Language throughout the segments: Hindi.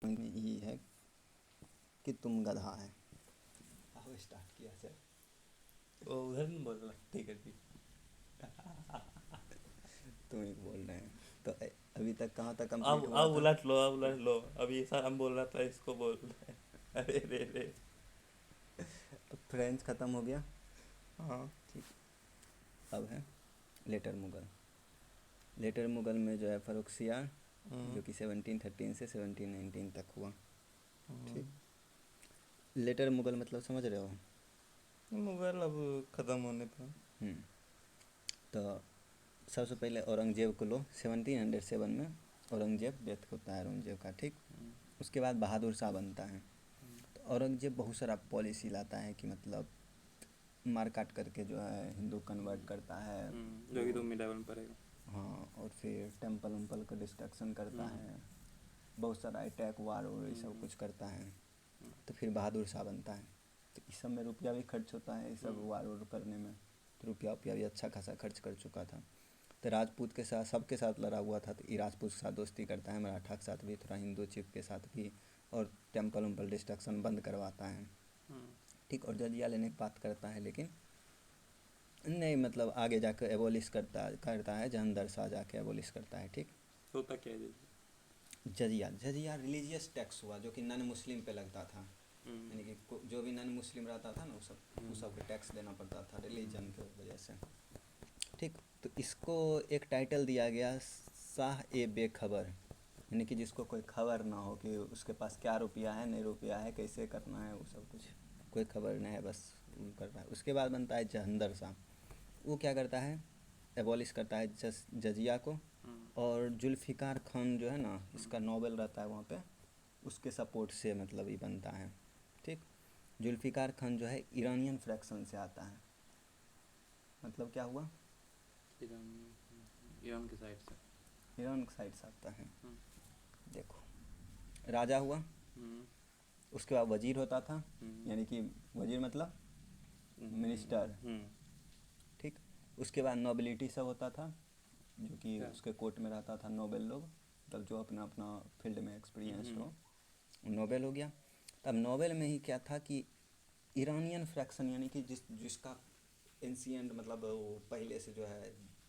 यही है कि तुम गधा है। आओ स्टार्ट किया सर। वो उधर नहीं बोल रहा, ठीक है ठीक। तुम ही बोल रहे हैं तो अभी तक कहाँ तक अब कंप्लीट हुआ अब था? उलट लो, अब उलट लो। अभी सर बोल रहा था, इसको बोल रहा है। अरे रे रे। फ्रेंच ख़त्म हो गया। हाँ। ठीक। अब है लेटर मुगल। लेटर मुगल में जो है फ़र्रुखसियार, जो कि 1713 से 1719 तक हुआ। ठीक। लेटर मुगल मतलब समझ रहे हो? मुगल अब ख़त्म होने पर। हम्म, तो सबसे पहले औरंगजेब को लो। 1707 में औरंगजेब डेथ होता है औरंगजेब का। ठीक। उसके बाद बहादुर शाह बनता है। तो औरंगजेब बहुत सारा पॉलिसी लाता है कि मतलब मार काट करके जो है हिंदू कन्वर्ट करता है जो कि वो। 2 मिनट में पड़ेगा। हाँ, और फिर टेम्पल उम्पल का डिस्ट्रक्शन करता है, बहुत सारा अटैक वार और ये सब कुछ करता है। तो फिर बहादुर शाह बनता है। तो इस सब में रुपया भी खर्च होता है, ये सब वार वार करने में। तो रुपया उपया भी अच्छा खासा खर्च कर चुका था। तो राजपूत के साथ सबके साथ लड़ा हुआ था। तो ये राजपूत के साथ दोस्ती करता है, मराठा के साथ भी, थोड़ा हिंदू चीफ के साथ भी, और टेम्पल उम्पल डिस्ट्रक्शन बंद करवाता है। ठीक। और जजिया लेने की बात करता है, लेकिन नहीं, मतलब आगे जाकर एबोलिश करता है जहंदर शाह जाके एबोलिश करता है। ठीक। होता क्या है जजिया जजिया रिलीजियस टैक्स हुआ जो कि नन मुस्लिम पे लगता था। यानी कि जो भी नन मुस्लिम रहता था ना उस सब को टैक्स देना पड़ता था रिलीजन के वजह से। ठीक। तो इसको एक टाइटल दिया गया, शाह ए बेखबर, यानी कि जिसको कोई खबर ना हो कि उसके पास क्या रुपया है, नहीं रुपया है, कैसे करना है, वो सब कुछ कोई खबर नहीं है, बस वो कर रहा है। उसके बाद बनता है जहंदर शाह। वो क्या करता है, एबॉलिश करता है जजिया को। और जुल्फ़िकार खान जो है ना, इसका नोबेल रहता है वहाँ पे, उसके सपोर्ट से मतलब ये बनता है। ठीक। जुल्फ़िकार खान जो है ईरानियन फ्रैक्शन से आता है। मतलब क्या हुआ? ईरान, ईरान की साइड से। ईरान की साइड से आता है। देखो, राजा हुआ, उसके बाद वजीर होता था, यानी कि वजीर मतलब मिनिस्टर। ठीक। उसके बाद नोबिलिटी सब होता था, जो कि क्या? उसके कोर्ट में रहता था नोबेल लोग, मतलब जो अपना अपना फील्ड में एक्सपीरियंस्ड हो, नोबेल हो गया। तब नोबेल में ही क्या था कि ईरानियन फ्रैक्शन, यानी कि जिसका एंशियंट मतलब वो पहले से जो है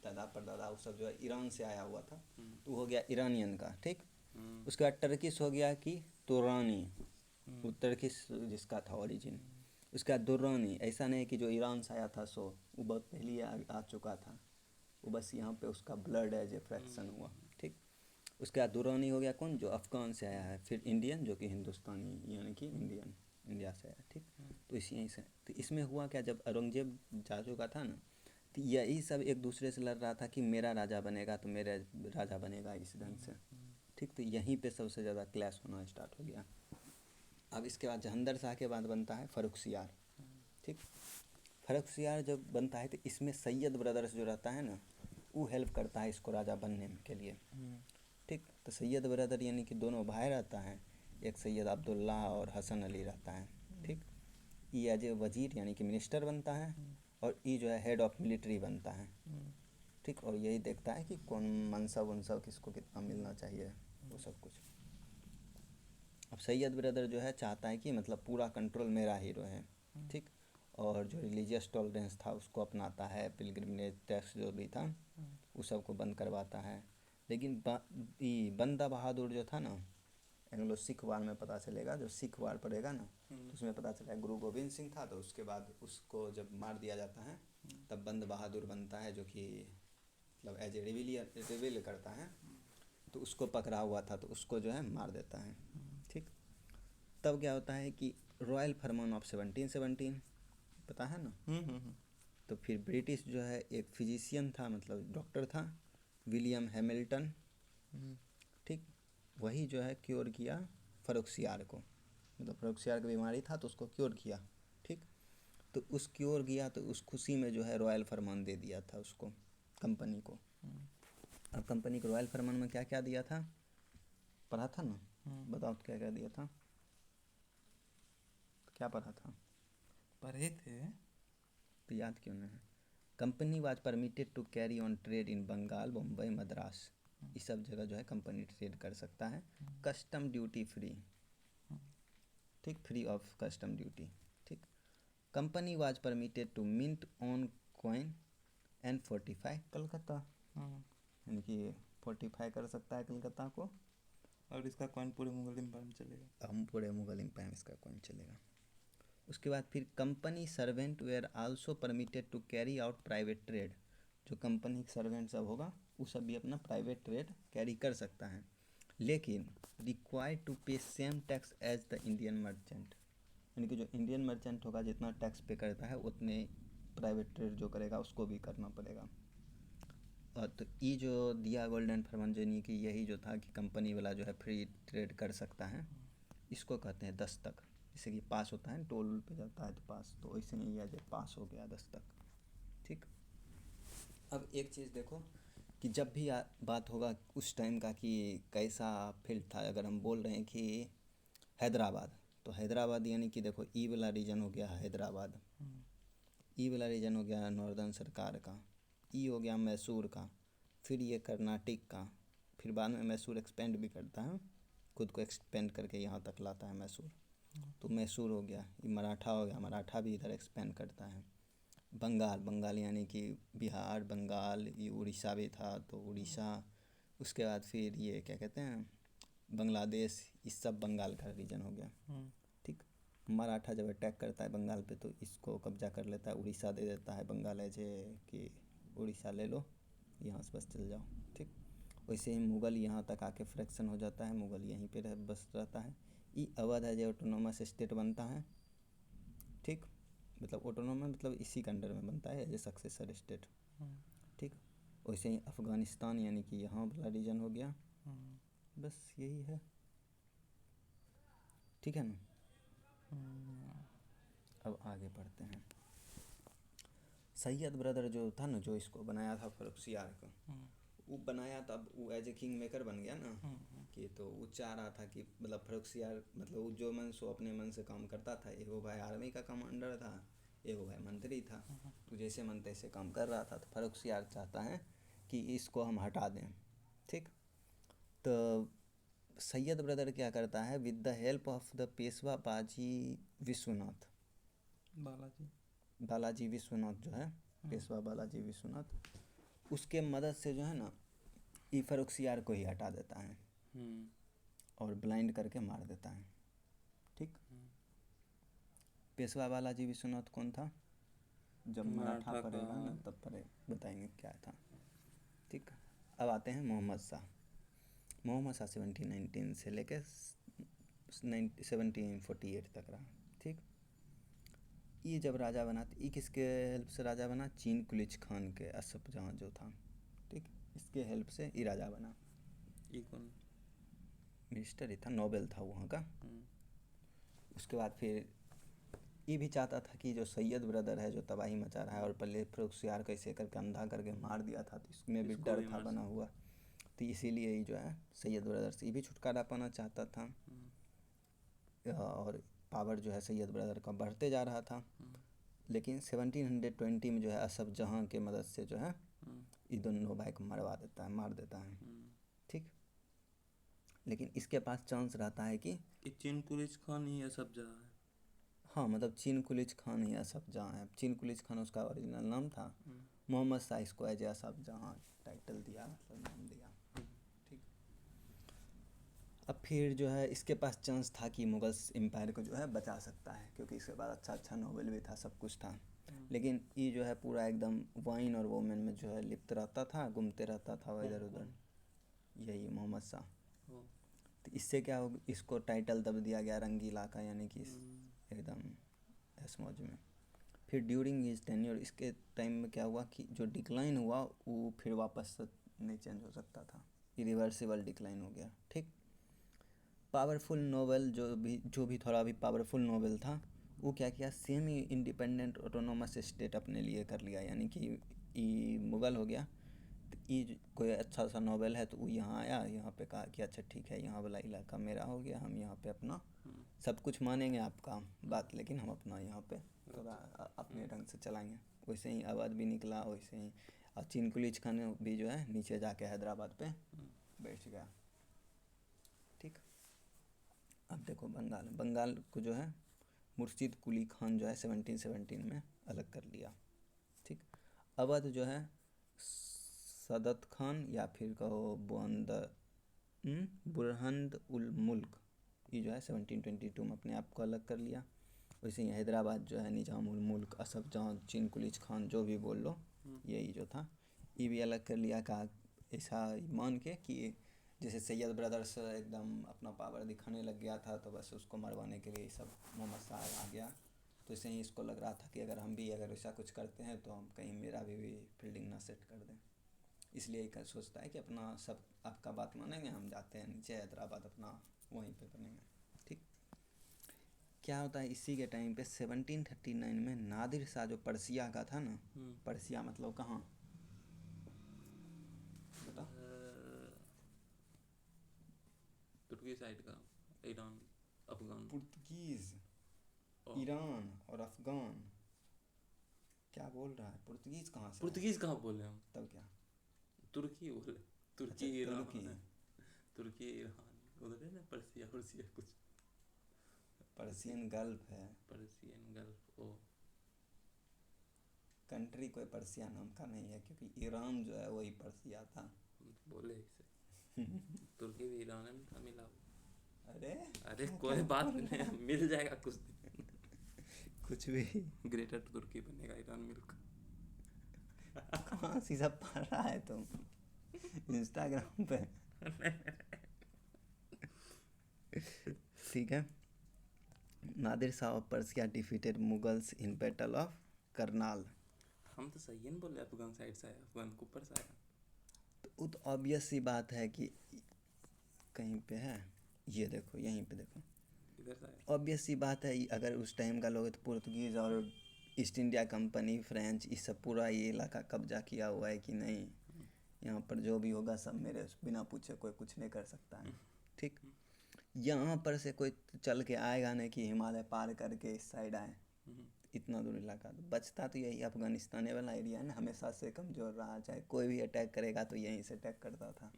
दादा परदादा वो सब जो है ईरान से आया हुआ था, तो हो गया ईरानियन का। ठीक। उसके बाद टर्किश हो गया कि तुरानी, वो टर्किश जिसका था ओरिजिन। उसके बाद दुर्रानी, ऐसा नहीं कि जो ईरान से आया था सो वो बहुत पहले ही आ चुका था, वो बस यहाँ पे उसका ब्लड एज ए फ्रैक्शन हुआ। ठीक। उसके बाद दुरानी हो गया कौन, जो अफ़गान से आया है। फिर इंडियन, जो कि हिंदुस्तानी यानी कि इंडियन, इंडिया से आया। ठीक। तो इसी यहीं से तो इसमें हुआ क्या, जब औरंगजेब जा चुका था ना, तो यही सब एक दूसरे से लड़ रहा था कि मेरा राजा बनेगा तो मेरा राजा बनेगा इस ढंग से। ठीक। तो यहीं पे सबसे ज़्यादा क्लैश होना स्टार्ट हो गया। अब इसके बाद जहंदर शाह के बाद बनता है फ़र्रुखसियार। ठीक। फ़र्रुखसियार जब बनता है तो इसमें सैयद ब्रदर्स जो रहता है ना, वो हेल्प करता है इसको राजा बनने के लिए। ठीक। तो सैयद ब्रदर यानी कि दोनों भाई रहता है, एक सैयद अब्दुल्ला और हसन अली रहता है। ठीक। ये एज ए वजीर यानी कि मिनिस्टर बनता है, और ये जो है हेड ऑफ मिलिट्री बनता है। ठीक। और यही देखता है कि कौन मनसब उनसब किसको कितना मिलना चाहिए, वो सब कुछ। अब सैयद ब्रदर जो है चाहता है कि मतलब पूरा कंट्रोल मेरा ही रहे। ठीक। और जो रिलीजियस टॉलरेंस था उसको अपनाता है, पिलग्रिमेज टैक्स जो भी था वो सब को बंद करवाता है। लेकिन बंदा बहादुर जो था ना, एंग्लो सिख वार में पता चलेगा, जो सिख वार पड़ेगा ना तो उसमें पता चला गुरु गोविंद सिंह था, तो उसके बाद उसको जब मार दिया जाता है तब बंद बहादुर बनता है, जो कि मतलब एज ए रिविल करता है। तो उसको पकड़ा हुआ था तो उसको जो है मार देता है। ठीक। तब क्या होता है कि रॉयल फरमान ऑफ 1717 पता है ना? तो फिर ब्रिटिश जो है एक फिजिशियन था, मतलब डॉक्टर था, विलियम हैमिल्टन। ठीक। वही जो है क्योर किया फ़र्रुखसियार को, मतलब फ़र्रुखसियार की बीमारी था तो उसको क्योर किया। ठीक। तो उस क्योर किया तो उस खुशी में जो है रॉयल फरमान दे दिया था उसको, कंपनी को। अब कंपनी को रॉयल फरमान में क्या क्या दिया था, पढ़ा था ना? बताओ तो क्या क्या दिया था, क्या पढ़ा था? पढ़े थे। तो याद क्यों नहीं है? Company was permitted to carry on trade in Bengal, Bombay, Madras. इस सब जगह जो है कंपनी ट्रेड कर सकता है कस्टम ड्यूटी फ्री, ठीक, फ्री ऑफ कस्टम ड्यूटी, ठीक। Company was permitted to mint on coin and fortify Calcutta, यानी कि फोर्टिफाई कर सकता है कलकत्ता को, और इसका कॉइन पूरे मुगल एम्पायर में चलेगा। हम पूरे मुगल एम्पायर में इसका कॉइन चलेगा। उसके बाद फिर company servant were also permitted to carry out private trade, जो कंपनी सर्वेंट सब होगा वो सब भी अपना प्राइवेट ट्रेड कैरी कर सकता है, लेकिन required to pay same tax as the Indian merchant, यानी कि जो इंडियन मर्चेंट होगा जितना टैक्स पे करता है उतने प्राइवेट ट्रेड जो करेगा उसको भी करना पड़ेगा। और तो ये जो दिया गोल्डन फॉर्मूला यानी कि यही जो था कि कंपनी वाला जो है फ्री ट्रेड कर सकता है, इसको कहते हैं दस्तक। जैसे कि पास होता है टोल पे जाता है तो पास, तो वैसे ही यह जो पास हो गया दस्तक, ठीक। अब एक चीज़ देखो कि जब भी बात होगा उस टाइम का कि कैसा फील्ड था, अगर हम बोल रहे हैं कि हैदराबाद, तो हैदराबाद यानी कि देखो ई वाला रीजन हो गया हैदराबाद, ई वाला रीजन हो गया नॉर्दर्न सरकार का, ई हो गया मैसूर का, फिर ये कर्नाटक का, फिर बाद में मैसूर एक्सपेंड भी करता है, खुद को एक्सपेंड करके यहाँ तक लाता है मैसूर, तो मैसूर हो गया, ये मराठा हो गया, मराठा भी इधर एक्सपेंड करता है। बंगाल, बंगाल यानी कि बिहार, बंगाल, ये उड़ीसा भी था तो उड़ीसा, उसके बाद फिर ये क्या कहते हैं बांग्लादेश, इस सब बंगाल का रीजन हो गया, ठीक। मराठा जब अटैक करता है बंगाल पे तो इसको कब्जा कर लेता है, उड़ीसा दे देता है बंगाल ऐसे कि उड़ीसा ले लो, यहाँ से बस चल जाओ, ठीक। वैसे ही मुग़ल यहाँ तक आके फ्रैक्शन हो जाता है, मुग़ल यहीं पे बस रहता है। ये अवध है जो ऑटोनोमस स्टेट बनता है, ठीक, मतलब ऑटोनोमस मतलब इसी के अंडर में बनता है एज ए सक्सेसर स्टेट, ठीक। वैसे ही अफ़गानिस्तान यानी कि यहाँ वाला रीजन हो गया, बस यही है, ठीक है ना। अब आगे बढ़ते हैं। सैयद ब्रदर जो था ना, जो इसको बनाया था फर्रुखसियार को, वो बनाया तब वो एज ए किंग मेकर बन गया ना, कि तो वो चाह रहा था कि मतलब फर्रुखसियार मतलब वो जो मन सो अपने मन से काम करता था, एगो भाई आर्मी का कमांडर था, एगो भाई मंत्री था, तो जैसे मन तैसे काम कर रहा था, तो फर्रुखसियार चाहता है कि इसको हम हटा दें, ठीक। तो सैयद ब्रदर क्या करता है with the help of the Peshwa Vishwanath, Balaji Vishwanath जो है पेशवा बालाजी विश्वनाथ, उसके मदद से जो है ना ये फर्रुखसियार को ही हटा देता है और ब्लाइंड करके मार देता है, ठीक। पेशवा बालाजी विश्वनाथ कौन था, जब मराठा मराठा पड़ेगा का- ना तब पड़े बताएंगे क्या था, ठीक। अब आते हैं मोहम्मद शाह। मोहम्मद शाह 1719 से लेकर 1748 तक रहा, ठीक। ये जब राजा बना तो ये किसके हेल्प से राजा बना, चीन कुलिच खान के असफ जहाँ जो था, ठीक, इसके हेल्प से ये राजा बना। ये कौन? मिनिस्टर ही था, नोबेल था वहाँ का। उसके बाद फिर ये भी चाहता था कि जो सैयद ब्रदर है जो तबाही मचा रहा है और पहले फर्रुखसियार कैसे करके अंधा करके मार दिया था, तो इसमें भी इसको डर भी था मार बना हुआ, तो इसीलिए ये जो है सैयद ब्रदर से ये भी छुटकारा पाना चाहता था। और पावर जो है सैयद ब्रदर का बढ़ते जा रहा था, लेकिन 1720 में जो है असफ जहाँ के मदद से जो है ये दोनों भाई को मरवा देता है, मार देता है, ठीक। लेकिन इसके पास चांस रहता है कि चीन कुलिच खान ही है सब जगह है। हाँ मतलब चीन कुलिच खान ही असफ जहाँ है, चीन कुलिच खान उसका ओरिजिनल नाम था, मोहम्मद शाह इसको एज असफ जहाँ टाइटल दिया, मतलब नाम दिया, ठीक। अब फिर जो है इसके पास चांस था कि मुगल एम्पायर को जो है बचा सकता है, क्योंकि इसके बाद अच्छा अच्छा नोवेल भी था, सब कुछ था, लेकिन ये जो है पूरा एकदम वाइन और वोमेन में जो है लिप्त रहता था, घूमते रहता था इधर उधर, यही मोहम्मद शाह। तो इससे क्या हो, इसको टाइटल तब दिया गया रंगीला का, यानी कि एकदम ऐश मौज में। फिर ड्यूरिंग हिज टेन्योर इसके टाइम में क्या हुआ कि जो डिक्लाइन हुआ वो फिर वापस नहीं चेंज हो सकता था, इरिवर्सिबल डिक्लाइन हो गया, ठीक। पावरफुल नोवेल जो भी थोड़ा भी पावरफुल नोवेल था वो क्या किया, सेमी इंडिपेंडेंट ऑटोनोमस स्टेट अपने लिए कर लिया, यानी कि ये मुग़ल हो गया, तो ये कोई अच्छा सा नोवेल है तो वो यहाँ आया, यहाँ पे कहा कि अच्छा ठीक है यहाँ वाला इलाका मेरा हो गया, हम यहाँ पे अपना सब कुछ मानेंगे आपका बात, लेकिन हम अपना यहाँ पे थोड़ा अपने ढंग से चलाएंगे। वैसे ही अवध भी निकला, वैसे ही और चिनकुलिच खान भी जो है नीचे जाके हैदराबाद पे बैठ गया। ठीक, अब देखो बंगाल को जो है मुर्शिद कुली खान जो है 1717 में अलग कर लिया। ठीक, अवध जो है सदत खान या फिर कहो बुरहंद उल मुल्क, ये जो है 1722 में अपने आप को अलग कर लिया। वैसे ही हैदराबाद जो है निजाम उल मुल्क असफ जहाँ चिनकुलिच खान जो भी बोल लो, यही जो था ये भी अलग कर लिया। कहा ऐसा मान के कि जैसे सैयद ब्रदर्स एकदम अपना पावर दिखाने लग गया था तो बस उसको मरवाने के लिए ये सब मोहम्मद साहब आ गया। तो इससे ही इसको लग रहा था कि अगर हम भी अगर ऐसा कुछ करते हैं तो हम कहीं मेरा भी फील्डिंग ना सेट कर दें, इसलिए एक सोचता है कि अपना सब आपका बात मानेंगे, हम जाते हैं नीचे हैदराबाद अपना वहीं पे बनेंगे। ठीक, क्या होता है इसी के टाइम पे 1739 में नादिर शाह जो पर्सिया का था ना, पर्सिया मतलब कहाँ बता, तुर्की साइड का, ईरान अफगान। पुर्तगीज, ईरान और अफगान, क्या बोल रहा है, पुर्तगीज कहाँ से पुर्तगीज कहाँ बोले हम, तब क्या तुर्की बोले, तुर्की अच्छा, ईरान, तुर्की ईरान उधर है ना, पर्सिया कुछ, पर्सियन गल्फ है, पर्सियन गल्फ। ओ कंट्री कोई पर्सिया नाम का नहीं है क्योंकि ईरान जो है वही पर्सिया था। बोले इसे तुर्की भी ईरान में मिला। अरे कोई बात नहीं, मिल जाएगा कुछ दिन कुछ भी ग्रेटर तुर्की बनेगा ईरान मिलकर। कहाँ सी सब पढ़ रहा है तुम इंस्टाग्राम पे ठीक है, Nadir Shah of Persia defeated Mughals in battle of Karnal. हम तो सही है ना बोले, अफगान साइड से आया, अफगान के ऊपर से आया। तो वो तो ऑब्वियस सी बात है कि कहीं पे है, ये देखो यहीं पे देखो, इधर से आया। ऑब्वियस सी बात है अगर उस टाइम का लोग तो पुर्तगीज़ और ईस्ट इंडिया कंपनी फ्रेंच इस सब पूरा ये इलाका कब्जा किया हुआ है कि नहीं, यहाँ पर जो भी होगा सब मेरे बिना पूछे कोई कुछ नहीं कर सकता है। ठीक, यहाँ पर से कोई चल के आएगा नहीं कि हिमालय पार करके इस साइड आए, इतना दूर इलाका तो बचता तो यही अफगानिस्तान वाला एरिया है ना, हमेशा से कमज़ोर रहा, चाहे कोई भी अटैक करेगा तो यहीं से अटैक करता था।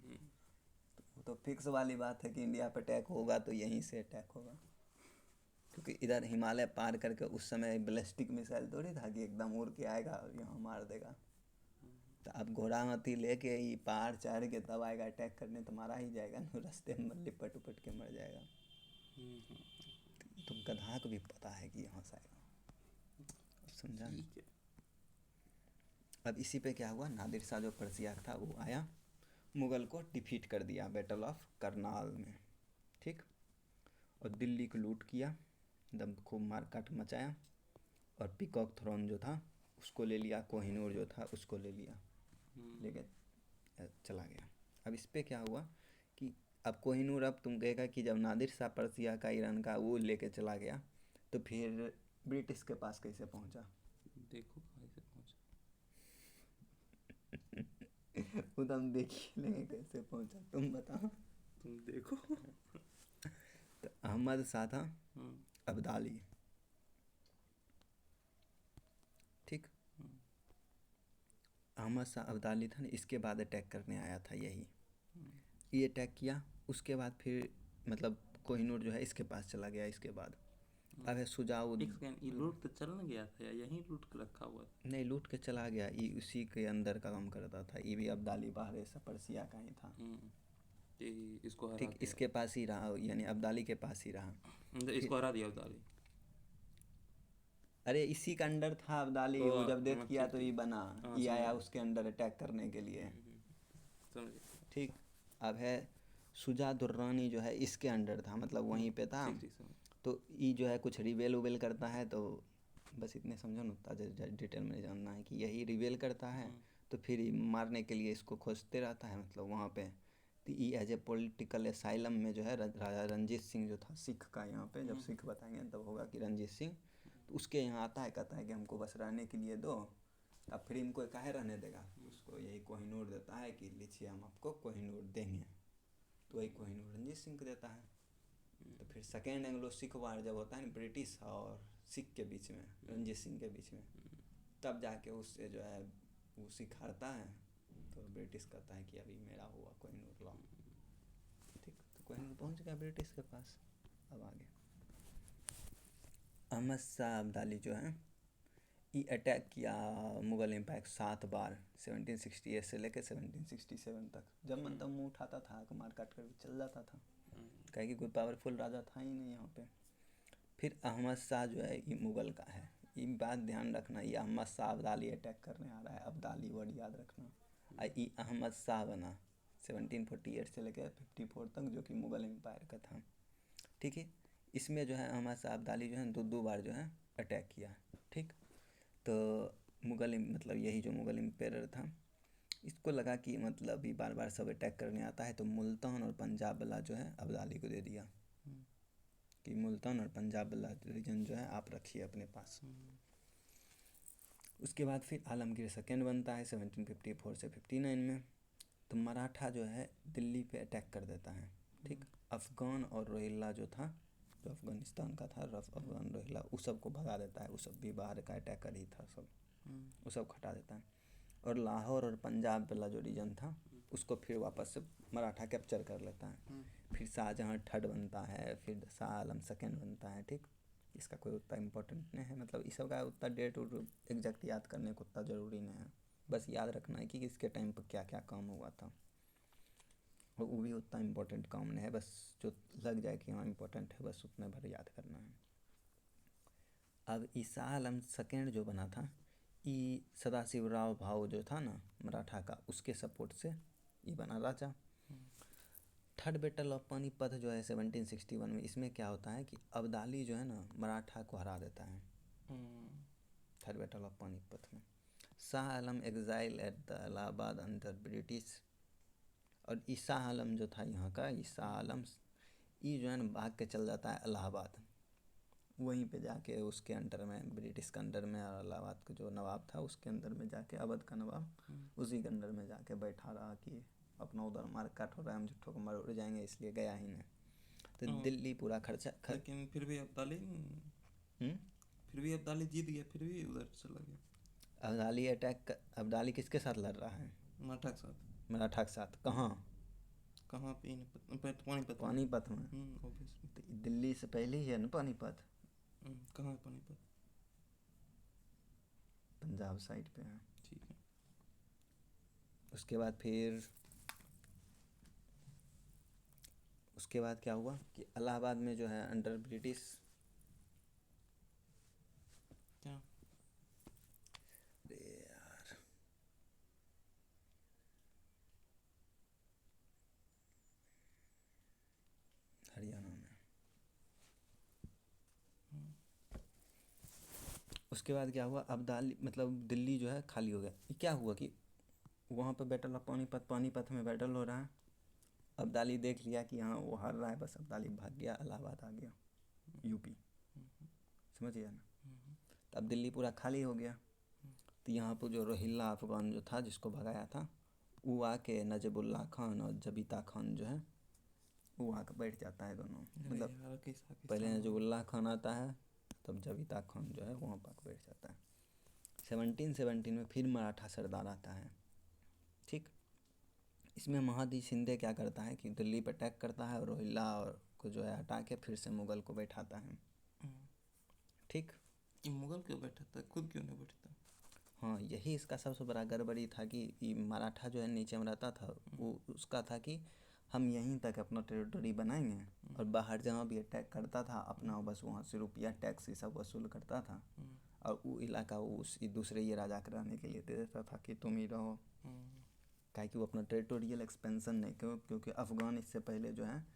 तो फिक्स वाली बात है कि इंडिया पर अटैक होगा तो यहीं से अटैक होगा, क्योंकि इधर हिमालय पार करके उस समय बैलिस्टिक मिसाइल थोड़ी था कि एकदम उड़ के आएगा और यहाँ मार देगा। तो अब घोड़ा हाथी लेके ही पहाड़ चढ़ के तब आएगा अटैक करने तो मारा ही जाएगा ना, रास्ते में लिपट उपट के मर जाएगा। तो गधा को भी पता है कि यहाँ से आएगा, समझा। अब इसी पे क्या हुआ, नादिर शाह जो पर्सिया था वो आया, मुग़ल को डिफीट कर दिया बैटल ऑफ करनाल में। ठीक, और दिल्ली को लूट किया, एकदम खूब मारकाट मचाया, और पीकॉक थ्रोन जो था उसको ले लिया, कोहिनूर जो था उसको ले लिया, लेके चला गया। अब इस पे क्या हुआ कि अब कोहिनूर, अब तुम कहेगा कि जब नादिर शाह पर्सिया का ईरान का वो लेके चला गया तो फिर ब्रिटिश के पास कैसे पहुंचा, देखो कैसे पहुंचा वो तो हम देख ही लेंगे कैसे पहुंचा, तुम बताओ। तुम देखो तो अहमद शाह था अब्दाली। ठीक, अहमद शाह अब्दाली था ना, इसके बाद अटैक करने आया था यही, ये अटैक किया, उसके बाद फिर मतलब कोहिनूर जो है इसके पास चला गया। इसके बाद अब है सुजाउद्दीन, ये लूट तो चल न गया था या यहीं लूट के रखा हुआ था? नहीं लूट के चला गया, ये उसी के अंदर का काम करता था, ये भी अब्दाली बाहर से पर्सिया का ही था। इसको हरा ठीक, दिया। इसके पास ही रहा, यानी अब्दाली के पास ही रहा। इसको हरा दिया अब्दाली। अरे इसी का अंडर था अब्दाली, वो जब डेथ किया तो ये बना, ये आया उसके अंडर अटैक करने के लिए। ठीक, अब है शुजा दुर्रानी जो है इसके अंडर था, मतलब वहीं पे था। तो ये जो है कुछ रिवेल उवेल करता है, तो बस इतने समझो ना, उतना डिटेल में जानना है कि यही रिवेल करता है, तो फिर मारने के लिए इसको खोजते रहता है, मतलब वहाँ पे। तो ये एज ए पॉलिटिकल असाइलम में जो है राजा रंजीत सिंह जो था सिख का, यहाँ पे जब सिख बताएंगे तब होगा कि रंजीत सिंह, तो उसके यहाँ आता है, कहता है कि हमको बस रहने के लिए दो। अब फिर इनको काहे रहने देगा, उसको यही कोहिनूर देता है कि लीजिए हम आपको कोहिनूर देंगे, तो वही कोहिनूर रंजीत सिंह को देता है। तो फिर सेकेंड एंग्लो सिख वार जब होता है ना ब्रिटिश और सिख के बीच में, रंजीत सिंह के बीच में, तब जाके उससे जो है वो सिखाता है, तो ब्रिटिश कहता है कि अभी मेरा हुआ कोहिनूर लॉ। ठीक, तो कोहिनूर पहुंच गया ब्रिटिश के पास। अब आगे अहमद शाह अब्दाली जो है ये अटैक किया मुग़ल एम्पायर 7 बार 1768 से लेकर 1767 तक। जब मन तब मुँह उठाता था, मार काट कर चल जाता था, कहे कि कोई पावरफुल राजा था ही नहीं यहाँ पे। फिर अहमद शाह जो है ये मुग़ल का है, ये बात ध्यान रखना, ये अहमद शाह अब्दाली अटैक करने आ रहा है, अब्दाली वर्ड याद रखना। ये अहमद शाह बना 1748 से लेकर 54 तक, जो कि मुग़ल एम्पायर का था। ठीक है, इसमें जो है अहमद शाह अब्दाली जो है 2 बार जो है अटैक किया। ठीक, तो मुग़ल मतलब यही जो मुग़ल एम्पायर था, इसको लगा कि मतलब ये बार बार सब अटैक करने आता है, तो मुल्तान और पंजाब वाला जो है अब्दाली को दे दिया कि मुल्तान और पंजाब वाला रीजन जो है आप रखिए अपने पास। उसके बाद फिर आलमगीर सेकेंड बनता है 1754 से 59 में। तो मराठा जो है दिल्ली पे अटैक कर देता है। ठीक, अफ़गान और रोहिल्ला जो था, जो अफ़गानिस्तान का था, अफ़गान रोहिल्ला, उस सब को भगा देता है। उस सब भी बाहर का अटैकर ही था सब, वो सब हटा देता है। और लाहौर और पंजाब वाला जो रीजन था उसको फिर वापस से मराठा कैप्चर कर लेता है। फिर शाहजहाँ थर्ड बनता है, फिर शाह आलम सेकेंड बनता है। ठीक, इसका कोई उतना इम्पोर्टेंट नहीं है, मतलब इस सब का उतना डेट एग्जैक्ट याद करने को उतना ज़रूरी नहीं है। बस याद रखना है कि इसके टाइम पर क्या क्या काम हुआ था, और वो भी उतना इम्पोर्टेंट काम नहीं है, बस जो लग जाए कि हाँ इम्पोर्टेंट है, बस उतने भर याद करना है। अब ई शाह आलम सेकेंड जो बना था, ये सदाशिवराव भाऊ जो था ना मराठा का, उसके सपोर्ट से ये बना राजा। थर्ड बैटल ऑफ पानीपत जो है 1761 में, इसमें क्या होता है कि अब्दाली जो है ना मराठा को हरा देता है। थर्ड बैटल ऑफ पानीपत में Shah Alam exile at the Allahabad under British. और ये शाह आलम जो था यहाँ का, ये शाह आलम ये जो है ना भाग के चल जाता है इलाहाबाद। वहीं पे जाके उसके अंडर में, ब्रिटिश के अंडर में, और इलाहाबाद का जो नवाब था उसके अंदर में जाके, अवध का नवाब, उसी के अंडर में जाके बैठा रहा कि अपना उधर मार काट हो रहा है, हम झुट्ठों को मर उड़ जाएंगे, इसलिए गया ही नहीं। तो दिल्ली पूरा खर्चा लेकिन फिर भी अब्दाली जीत गया, फिर भी उधर चला गया। अब्दाली किसके साथ लड़ रहा है? मराठा के साथ। मराठा के साथ। कहाँ? कहाँ पे? पानीपत। पानीपत में। ऑब्वियसली। तो दिल्ली से पहले ही है ना पानीपत। कहाँ है पानीपत? पंजाब साइड पे है। ठीक है। उसके बाद क्या हुआ कि इलाहाबाद में जो है अंडर ब्रिटिश, क्या? अरे यार, हरियाणा में। उसके बाद क्या हुआ, अब्दाली मतलब दिल्ली जो है खाली हो गया। ये क्या हुआ कि वहाँ पे बैटल ऑफ पानीपत में बैटल हो रहा है, अब्दाली देख लिया कि हाँ वो हार रहा है, बस अब्दाली भाग गया, इलाहाबाद आ गया, यूपी। समझिए ना। तो अब दिल्ली पूरा खाली हो गया। तो यहाँ पर जो रोहिल्ला अफगान जो था जिसको भगाया था, वो आके नजबुल्ला खान और जबीता खान जो है वो आके बैठ जाता है दोनों। मतलब पहले नजबुल्ला खान आता है, तब जबीता खान जो है वहाँ पर बैठ जाता है। 1717 में फिर मराठा सरदार आता है। ठीक, इसमें महादी शिंदे क्या करता है कि दिल्ली पर अटैक करता है और रोहिल्ला और को जो है हटा के फिर से मुग़ल को बैठाता है। ठीक, ये मुग़ल क्यों बैठाता है, खुद क्यों नहीं बैठता? हाँ, यही इसका सबसे बड़ा गड़बड़ी था कि ये मराठा जो है नीचे में रहता था, वो उसका था कि हम यहीं तक अपना टेरिटरी बनाएंगे, और बाहर जहाँ भी अटैक करता था अपना बस वहाँ से रुपया टैक्स ये सब वसूल करता था, और वो इलाका वो उस दूसरे ये राजा के रहने के लिए दे देता था कि तुम ही रहो। काहे कि वो अपना टेरिटोरियल एक्सपेंसन नहीं, क्योंकि अफ़गान इससे पहले जो है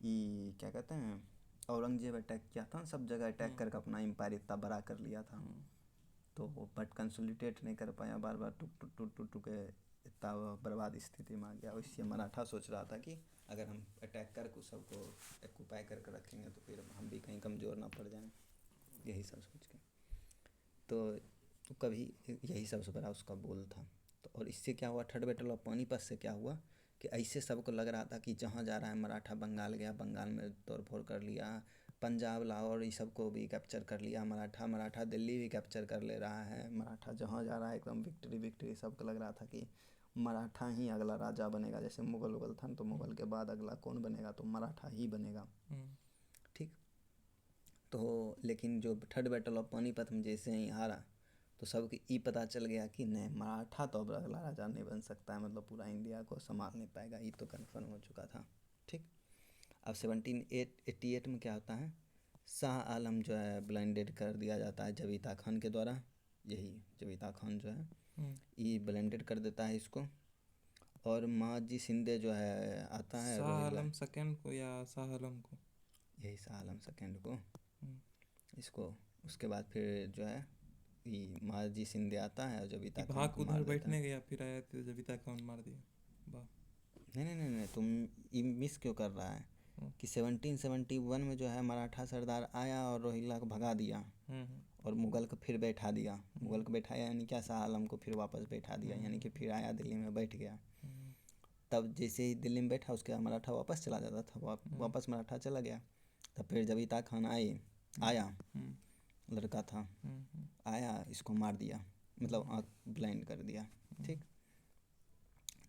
ये क्या कहते हैं, औरंगजेब अटैक किया था, सब जगह अटैक करके अपना एम्पायर इतना बड़ा कर लिया था। तो वो बट कंसोलिडेट नहीं कर पाया, बार बार टूट के इतना बर्बाद स्थिति में आ गया। इससे मराठा सोच रहा था कि अगर हम अटैक करके सबको एक्यूपाई करके रखेंगे तो फिर हम भी कहीं कमज़ोर ना पड़ जाएं, यही सब सोच के। तो कभी यही सबसे बड़ा उसका बोल था। तो और इससे क्या हुआ, थर्ड बैटल ऑफ पानीपत से क्या हुआ कि ऐसे सबको लग रहा था कि जहाँ जा रहा है मराठा बंगाल गया, बंगाल में तोड़ फोड़ कर लिया, पंजाब लाहौर ये सब को भी कैप्चर कर लिया। मराठा दिल्ली भी कैप्चर कर ले रहा है। मराठा जहाँ जा रहा है एकदम विक्ट्री सबको लग रहा था कि मराठा ही अगला राजा बनेगा। जैसे मुगल था तो मुगल के बाद अगला कौन बनेगा, तो मराठा ही बनेगा। ठीक। तो लेकिन जो थर्ड बैटल ऑफ पानीपत में जैसे ही हारा तो सबको ये पता चल गया कि नहीं, मराठा तो अब अगला राजा नहीं बन सकता है, मतलब पूरा इंडिया को संभाल नहीं पाएगा, ये तो कन्फर्म हो चुका था। ठीक। अब 1788 में क्या होता है, शाह आलम जो है ब्लेंडेड कर दिया जाता है जबीता खान के द्वारा। यही जबीता खान जो है ये ब्लेंडेड कर देता है इसको। और माजी सिंधे जो है आता है शाह आलम सेकंड को या शाह आलम को, यही शाह आलम सेकंड को इसको। उसके बाद फिर जो है ये माजी सिंधे आता है और जबीता खान भाग को मार उधर देता बैठने है। गया, फिर आया तो जबीता खान मार दिया। वाह। नहीं, तुम ये मिस क्यों कर रहा है कि 1771 में जो है मराठा सरदार आया और रोहिल्ला को भगा दिया और मुगल को फिर बैठा दिया। मुगल को बैठाया यानी क्या, शाह आलम को फिर वापस बैठा दिया, यानी कि फिर आया दिल्ली में बैठ गया। तब जैसे ही दिल्ली में बैठा उसके बाद मराठा वापस चला जाता था, वापस मराठा चला गया। तब फिर जबीता खान आया लड़का था, आया इसको मार दिया, मतलब आँख ब्लाइंड कर दिया। ठीक।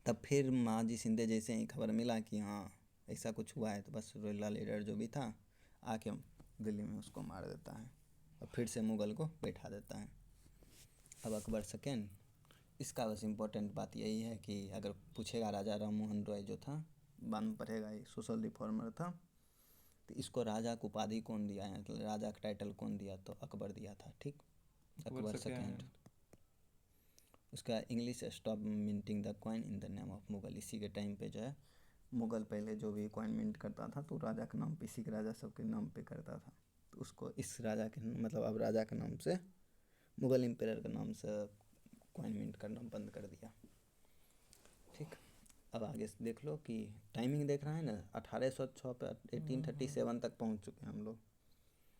तब फिर माजी सिंधे जैसे ही खबर मिला कि हाँ ऐसा कुछ हुआ है तो बस रोहिल्ला लीडर जो भी था आके दिल्ली में उसको मार देता है और फिर से मुगल को बैठा देता है। अब अकबर सेकेंड, इसका बस इम्पोर्टेंट बात यही है कि अगर पूछेगा राजा राम मोहन रॉय जो था, बाद में पढ़ेगा, ये सोशल रिफॉर्मर था, तो इसको राजा को उपाधि कौन दिया है, मतलब राजा का टाइटल कौन दिया, तो अकबर दिया था। ठीक। अकबर सेकेंड। उसका English stop minting the coin in the name of Mughal. इसी के टाइम पे जो है मुगल पहले जो भी कॉइन मिंट करता था तो राजा के नाम पे, इसी के राजा सब के नाम पे करता था, तो उसको इस राजा के मतलब अब राजा के नाम से, मुगल एम्पायर के नाम से कॉइन मिंट करना बंद कर दिया। ठीक। अब आगे से देख लो कि टाइमिंग देख रहा है ना, 1806 पे 1837 तक पहुंच चुके हैं हम लोग।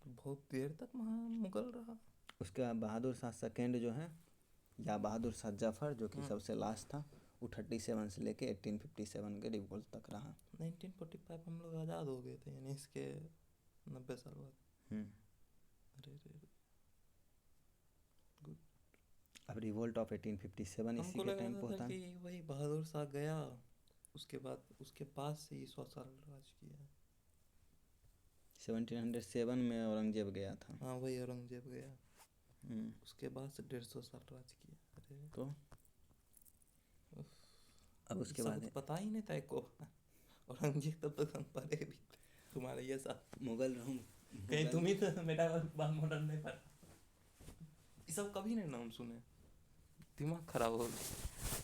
बहुत देर तक वहाँ मुगल रहा। उसके बाद बहादुर शाह सेकेंड जो है, या बहादुर शाह जफर जो कि सबसे लास्ट था, वो 37 से लेके 1857 के रिवोल्ट तक रहा। 1945 हम लोग आज़ाद हो गए थे, यानी इसके 90 साल बाद। अरे गुड। अब रिवोल्ट ऑफ 1857 इसी हमको के लगा टाइम पे था होता कि है। वही बहादुर शाह गया, उसके बाद उसके पास से ही 100 साल राज किया। 1707 में औरंगजेब गया था। हाँ वही औरंगजेब गया, उसके बाद से 150 साल राज किया। अरे तो अब उसके सब बाद तो पता ही नहीं था को औरंगजेब तब तक हम पढ़े भी थे तुम्हारे ये साथ। मुगल कहीं तुम ही तो मेरा मॉडर्न नहीं पढ़ा, ये सब कभी नहीं नाम सुने, दिमाग खराब हो गया।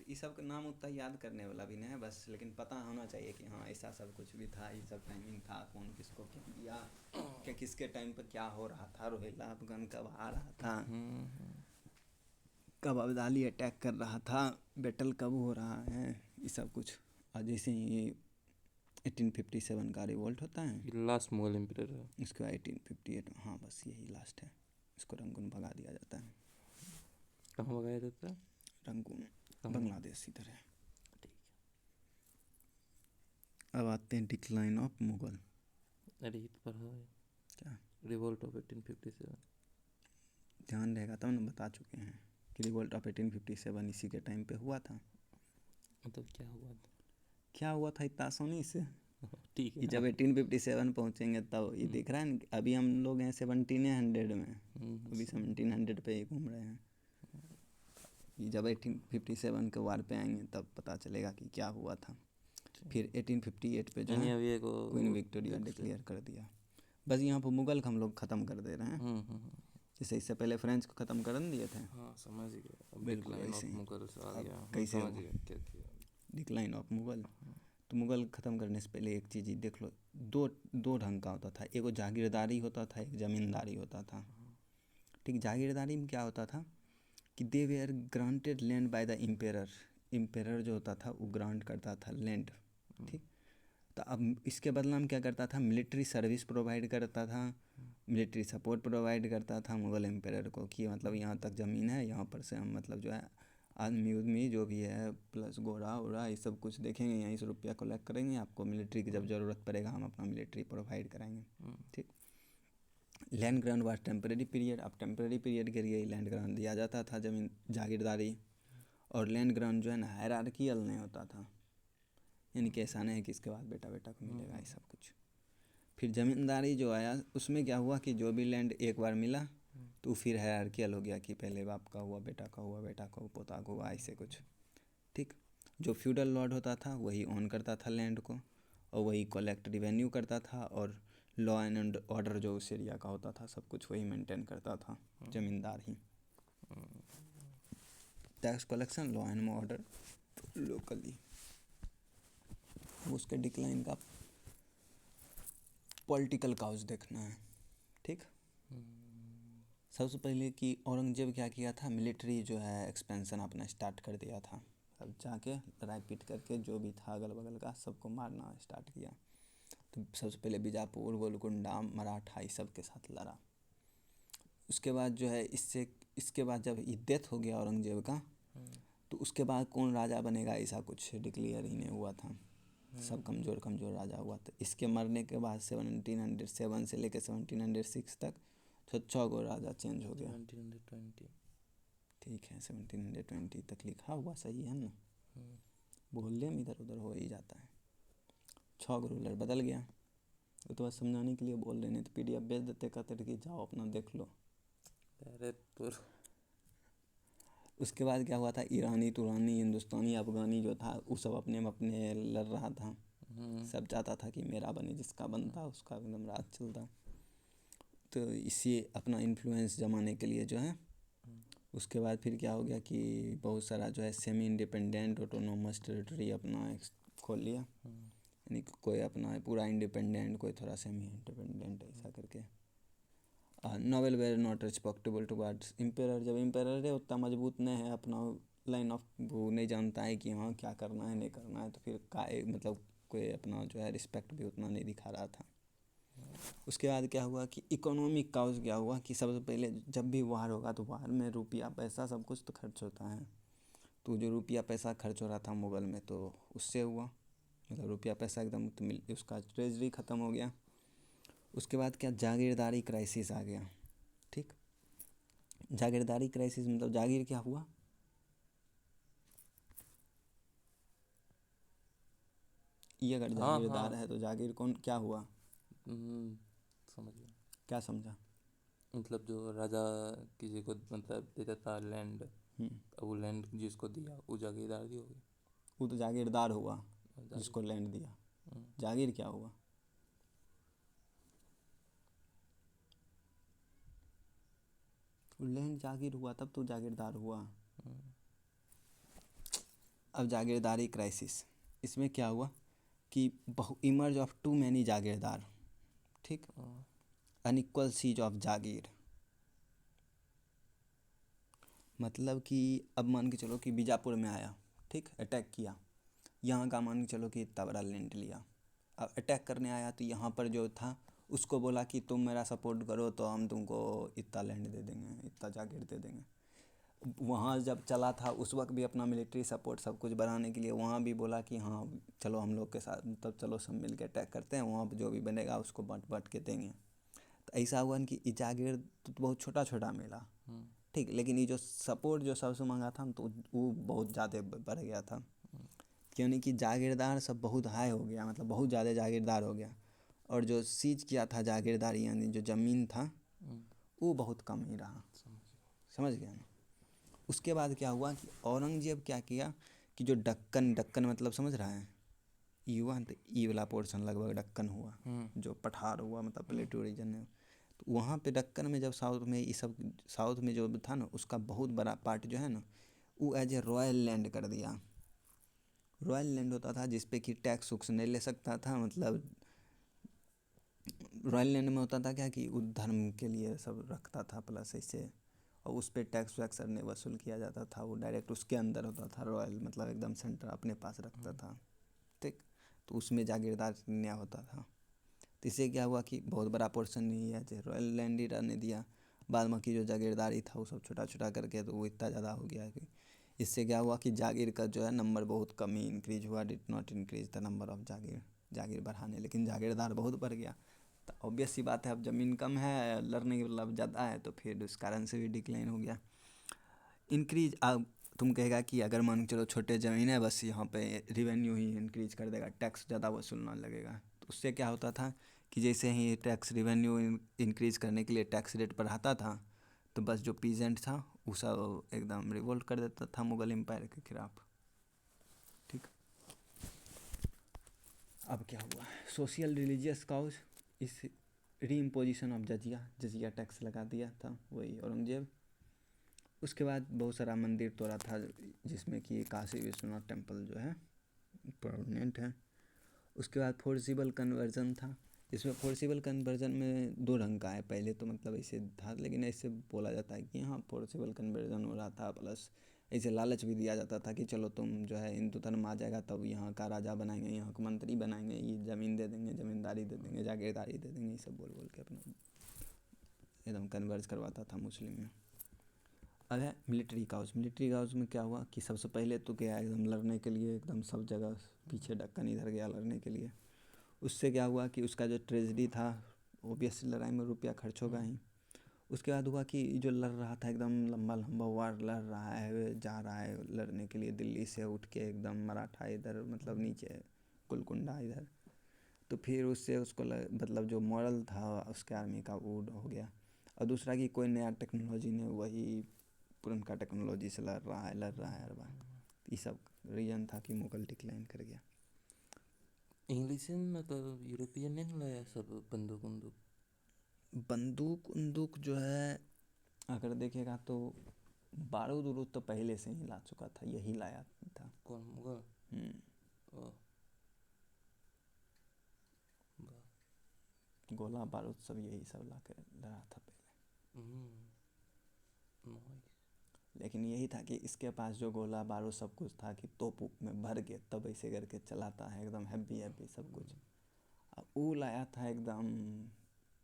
ये सब का नाम उतना याद करने वाला भी नहीं है बस, लेकिन पता होना चाहिए कि हाँ ऐसा सब कुछ भी था, ये सब टाइमिंग था, कौन किसको क्या दिया, क्या किसके टाइम पर क्या हो रहा था, रोहिल्ला अफगान कब आ रहा था, कब अब्दाली अटैक कर रहा था, बैटल कब हो रहा है, ये सब कुछ। और जैसे ही 1857 का रिवोल्ट होता है, लास्ट मुगल एम्पायर है। उसके बाद 1858, हाँ बस यही लास्ट है, इसको रंगून भगा दिया जाता है। कहाँ भगाया जाता है? रंगून बांग्लादेश इधर है। ठीक अब आते हैं डिक्लाइन ऑफ मुगल। अरे ये तो पढ़ा है क्या रिवोल्ट ऑफ 1857। ध्यान रहेगा तब ना, बता चुके हैं कि रिवोल्ट ऑफ 1857 इसी के टाइम पे हुआ था। मतलब क्या हुआ था? क्या हुआ था इतना आसानी से, ठीक कि है। जब 1857 पहुँचेंगे तब ये दिख रहा है ना, अभी हम लोग हैं 1700 में, अभी 1700 पे ही घूम रहे हैं। ये जब 1857 के वार पे आएंगे तब पता चलेगा कि क्या हुआ था। फिर 1858 पे जो है अभी क्वीन विक्टोरिया डिक्लेयर कर दिया। बस यहाँ पर मुगल को हम लोग ख़त्म कर दे रहे हैं, जैसे इससे पहले फ्रेंच को ख़त्म कर दिए थे। हाँ समझ गया। बिल्कुल डिक्लाइन ऑफ ऐसे ही। मुगल से आ अब गया, कैसे समझ गया क्या किया। डिक्लाइन ऑफ मुगल, तो मुगल ख़त्म करने से पहले एक चीज़ देख लो, दो ढंग का होता था, एगो जागीरदारी होता था, एक ज़मींदारी होता था। ठीक। जागीरदारी में क्या होता था कि they were granted land by the emperor, emperor जो होता था वो ग्रांट करता था लैंड। ठीक। तो अब इसके बदला में क्या करता था, मिलिट्री सर्विस प्रोवाइड करता था, मिलिट्री सपोर्ट प्रोवाइड करता था मुगल एम्पेरर को, कि मतलब यहाँ तक ज़मीन है, यहाँ पर से हम मतलब जो है आदमी उदमी जो भी है प्लस गोरा वोरा ये सब कुछ देखेंगे, यहीं से रुपया कलेक्ट करेंगे, आपको मिलिट्री की जब ज़रूरत पड़ेगा हम अपना मिलिट्री प्रोवाइड कराएंगे। ठीक। Land grant was temporary period. अब टेम्परेरी पीरियड के लिए लैंड ग्रांट दिया जाता था, ज़मीन जागीरदारी। और लैंड ग्रांट जो है ना हायरार्कियल नहीं होता था, यानी कि ऐसा नहीं है कि इसके बाद बेटा बेटा को मिलेगा ये सब कुछ। फिर ज़मींदारी जो आया उसमें क्या हुआ कि जो भी लैंड एक बार मिला तो फिर हायरार्कियल हो गया कि पहले बाप का हुआ, बेटा का हुआ, बेटा का हुआ, पोता का हुआ, ऐसे कुछ। ठीक। जो फ्यूडल लॉर्ड होता था वही ओन करता था लैंड को, और वही कलेक्ट रिवेन्यू करता था, और लॉ एंड ऑर्डर जो उस एरिया का होता था सब कुछ वही मेंटेन करता था, ज़मींदार ही। Tax collection, law and order locally. उसके डिक्लाइन का पॉलिटिकल काउज देखना है। ठीक। सबसे पहले कि औरंगजेब क्या किया था, मिलिट्री जो है एक्सपेंशन अपना स्टार्ट कर दिया था। अब जाके लड़ाई पीट करके जो भी था अगल बगल का सबको मारना स्टार्ट किया। तो सबसे पहले बीजापुर, गोलकुंडा, मराठा ये सब के साथ लड़ा। उसके बाद जो है इसके बाद जब डेथ हो गया औरंगजेब का, तो उसके बाद कौन राजा बनेगा ऐसा कुछ डिक्लेयर ही नहीं हुआ था। सब कमज़ोर कमज़ोर राजा हुआ था। इसके मरने के बाद 1707 से लेकर 1706 तक तो 6 गो राजा चेंज हो गया। 1720। ठीक है, 1720 तक लिखा हुआ सही है ना, बोलने में इधर उधर हो ही जाता है। 6 गो रूलर बदल गया। वो तो बस समझाने के लिए बोल रहे, नहीं तो PDF भेज देते, कहते कि जाओ अपना देख लो। अरे उसके बाद क्या हुआ था, ईरानी तुरानी हिंदुस्तानी अफगानी जो था वो सब अपने में अपने लड़ रहा था। सब चाहता था कि मेरा बने, जिसका बनता उसका एकदम राज चलता। तो इसी अपना इन्फ्लुएंस जमाने के लिए जो है, उसके बाद फिर क्या हो गया कि बहुत सारा जो है सेमी इंडिपेंडेंट ऑटोनोमस टेरिटरी अपना खोल लिया, यानी कि कोई अपना पूरा इंडिपेंडेंट, कोई थोड़ा सेमी इंडिपेंडेंट ऐसा करके। Novel were not respectable towards emperor. जब इम्पेरर है उतना मजबूत नहीं है, अपना लाइन ऑफ वो नहीं जानता है कि हाँ क्या करना है नहीं करना है, तो फिर मतलब कोई अपना जो है रिस्पेक्ट भी उतना नहीं दिखा रहा था। उसके बाद क्या हुआ कि इकोनॉमिक काउज क्या हुआ कि सबसे पहले जब भी वार होगा तो वार में रुपया पैसा सब कुछ तो खर्च होता है। तो जो रुपया पैसा खर्च हो रहा था मुग़ल में तो उससे हुआ, मतलब रुपया पैसा एकदम तो उसका ट्रेजरी ख़त्म हो गया। उसके बाद क्या, जागीरदारी क्राइसिस आ गया। ठीक। जागीरदारी क्राइसिस मतलब जागीर क्या हुआ, ये अगर हाँ जागीरदार हाँ है तो जागीर कौन क्या हुआ, समझ गया। क्या समझा। मतलब जो राजा किसी को मतलब देता था लैंड, अब वो लैंड जिसको दिया वो जागीरदारी हो गई। वो तो जागीरदार हुआ जागीर। जिसको लैंड दिया। जागीर क्या हुआ, लैंड जागीर हुआ तब तो जागीरदार हुआ। अब जागीरदारी क्राइसिस, इसमें क्या हुआ कि emerge of too many jagirdar. ठीक। अनइक्वल सीज ऑफ जागीर, मतलब कि अब मान के चलो कि बीजापुर में आया, ठीक, अटैक किया, यहाँ का मान के चलो कि इतना बड़ा लैंड लिया। अब अटैक करने आया तो यहाँ पर जो था उसको बोला कि तुम मेरा सपोर्ट करो तो हम तुमको इतना लैंड दे देंगे, इतना जागीर दे देंगे। वहाँ जब चला था उस वक्त भी अपना मिलिट्री सपोर्ट सब कुछ बढ़ाने के लिए वहाँ भी बोला कि हाँ चलो हम लोग के साथ, मतलब चलो सब मिल के अटैक करते हैं, वहाँ पर जो भी बनेगा उसको बांट बांट के देंगे। तो ऐसा हुआ कि ये जागीर तो बहुत छोटा छोटा मिला, ठीक, लेकिन ये जो सपोर्ट जो सबसे मांगा था तो वो बहुत ज़्यादा बढ़ गया था, यानी कि जागीरदार सब बहुत हाई हो गया, मतलब बहुत ज़्यादा जागीरदार हो गया। और जो सीज किया था जागीरदारी यानी जो ज़मीन था वो बहुत कम ही रहा। समझ गया ना। उसके बाद क्या हुआ कि औरंगजेब क्या किया कि जो दक्कन मतलब समझ रहा है, ई हुआ तो ई वाला पोर्शन लगभग दक्कन हुआ, जो पठार हुआ मतलब प्लेटू रीजन है। तो वहाँ पे दक्कन में जब साउथ में ये सब साउथ में जो था ना उसका बहुत बड़ा पार्ट जो है ना वो एज ए रॉयल लैंड कर दिया। रॉयल लैंड होता था जिस पे कि टैक्स उक्स नहीं ले सकता था, मतलब रॉयल लैंड में होता था क्या कि वो धर्म के लिए सब रखता था प्लस ऐसे, और उस पर टैक्स वैक्स नहीं वसूल किया जाता था, वो डायरेक्ट उसके अंदर होता था रॉयल, मतलब एकदम सेंटर अपने पास रखता था। ठीक। तो उसमें जागीरदार न्याय होता था। तो इससे क्या हुआ कि बहुत बड़ा पोर्शन नहीं है जो रॉयल लैंड ही रहने दिया, बाद में की जो जागीरदारी था वो सब छोटा छोटा करके तो वो इतना ज़्यादा हो गया कि इससे क्या हुआ कि जागीर का जो है नंबर बहुत कम ही इंक्रीज हुआ, did not increase the number of jagir बढ़ाने, लेकिन जागीरदार बहुत बढ़ गया। तो ऑब्वियस सी बात है, अब ज़मीन कम है, लड़ने की मतलब ज़्यादा है, तो फिर उस कारण से भी डिक्लाइन हो गया। इंक्रीज, अब तुम कहेगा कि अगर मान के चलो छोटे ज़मीन है, बस यहाँ पे रिवेन्यू ही इंक्रीज कर देगा, टैक्स ज़्यादा वसूलना लगेगा। तो उससे क्या होता था कि जैसे ही टैक्स रिवेन्यू इंक्रीज करने के लिए टैक्स रेट बढ़ाता था, तो बस जो पीजेंट था वो सब एकदम रिवोल्ट कर देता था मुगल एम्पायर के खिलाफ। ठीक, अब क्या हुआ, सोशल रिलीजियस काउज, इस री इम्पोजिशन ऑफ जजिया टैक्स लगा दिया था वही औरंगजेब। उसके बाद बहुत सारा मंदिर तोड़ा था, जिसमें कि काशी विश्वनाथ टेम्पल जो है प्रोमिनेंट है। उसके बाद फोर्सिबल कन्वर्जन था। इसमें फोर्सिबल कन्वर्जन में दो ढंग का है, पहले तो मतलब ऐसे था, लेकिन ऐसे बोला जाता है कि हाँ फोर्सिबल कन्वर्जन हो रहा था, प्लस ऐसे लालच भी दिया जाता था कि चलो तुम जो है हिंदू धर्म आ जाएगा तब यहाँ का राजा बनाएंगे, यहाँ का मंत्री बनाएंगे, ये ज़मीन दे देंगे, ज़मींदारी दे देंगे, जागीरदारी दे देंगे, ये सब बोल बोल के अपना एकदम कन्वर्ज करवाता था मुस्लिम में। अब है मिलिट्री काउज में क्या हुआ कि सबसे पहले तो गया एकदम लड़ने के लिए, एकदम सब जगह पीछे ढक्कन इधर गया लड़ने के लिए। उससे क्या हुआ कि उसका जो ट्रेजडी था, ओबियसली लड़ाई में रुपया खर्च होगा ही। उसके बाद हुआ कि जो लड़ रहा था एकदम लंबा लंबा वार लड़ रहा है, जा रहा है लड़ने के लिए, दिल्ली से उठ के एकदम मराठा इधर मतलब नीचे कुलकुंडा इधर। तो फिर उससे उसको मतलब जो मॉरल था उसके आर्मी का वो हो गया। और दूसरा कि कोई नया टेक्नोलॉजी ने वही पुरनका टेक्नोलॉजी से लड़ रहा है हर बार। ये सब रीजन था कि मुगल डिक्लाइन कर गया। इंग्लिश में मतलब यूरोपियन ने लाया सब बंदूक बंदूक जो है अगर देखेगा तो बारूद उरूद तो पहले से ही ला चुका था, यही लाया था। कौन, मुगल? ओह, गोला बारूद सब यही सब ला कर लड़ा था पहले। नाइस। लेकिन यही था कि इसके पास जो गोला बारूद सब कुछ था कि तोप में भर के तब ऐसे करके चलाता है, एकदम हैवी सब कुछ। अब वो लाया था एकदम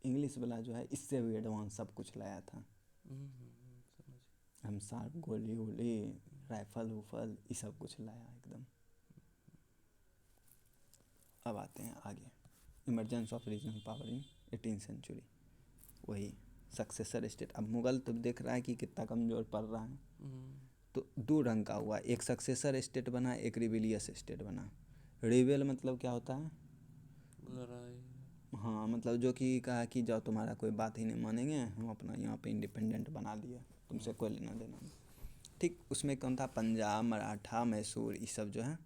इंग्लिश वाला जो है, इससे भी एडवांस सब कुछ लाया था। समझ। हम शार्प गोली वोली राइफल वूफल ये सब कुछ लाया एकदम। अब आते हैं आगे, emergence of regional power in 18th century, वही सक्सेसर स्टेट। अब मुगल तो देख रहा है कि कितना कमज़ोर पड़ रहा है, तो दो रंग का हुआ, एक सक्सेसर स्टेट बना, एक रिबिलियस स्टेट बना। रिबेल मतलब क्या होता है, लड़ाई। हाँ मतलब जो कि कहा कि जाओ तुम्हारा कोई बात ही नहीं मानेंगे, हम अपना यहाँ पे इंडिपेंडेंट बना दिए, तुमसे कोई लेना देना नहीं। ठीक, उसमें कौन था, पंजाब मराठा मैसूर ये सब जो है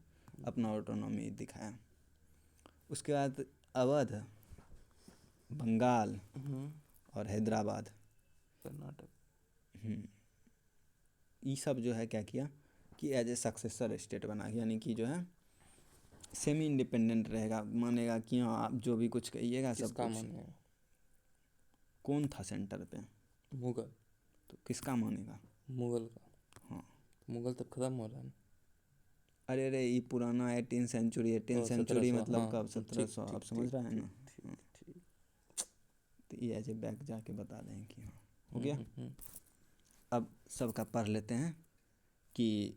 अपना ऑटोनॉमी दिखाया। उसके बाद अवध, बंगाल और हैदराबाद, कर्नाटक, ये सब जो है क्या किया कि एज ए सक्सेसर स्टेट बना, यानी कि जो है सेमी इंडिपेंडेंट रहेगा, मानेगा कि हाँ आप जो भी कुछ कहिएगा सब किसका कुछ। मानेगा? कौन था सेंटर पे, मुगल। तो किसका मानेगा, मुगल का। हाँ। मुगल तब खत्म हो रहा है ना। अरे ये पुराना 18th सेंचुरी 1700, मतलब हाँ, कब ठीक 1700, आप ठीक समझ रहे हैं ना। ठीक हाँ, ठीक। तो ये ऐसे बैक जाके बता दें कि हाँ हो गया। अब सबका पढ़ लेते हैं कि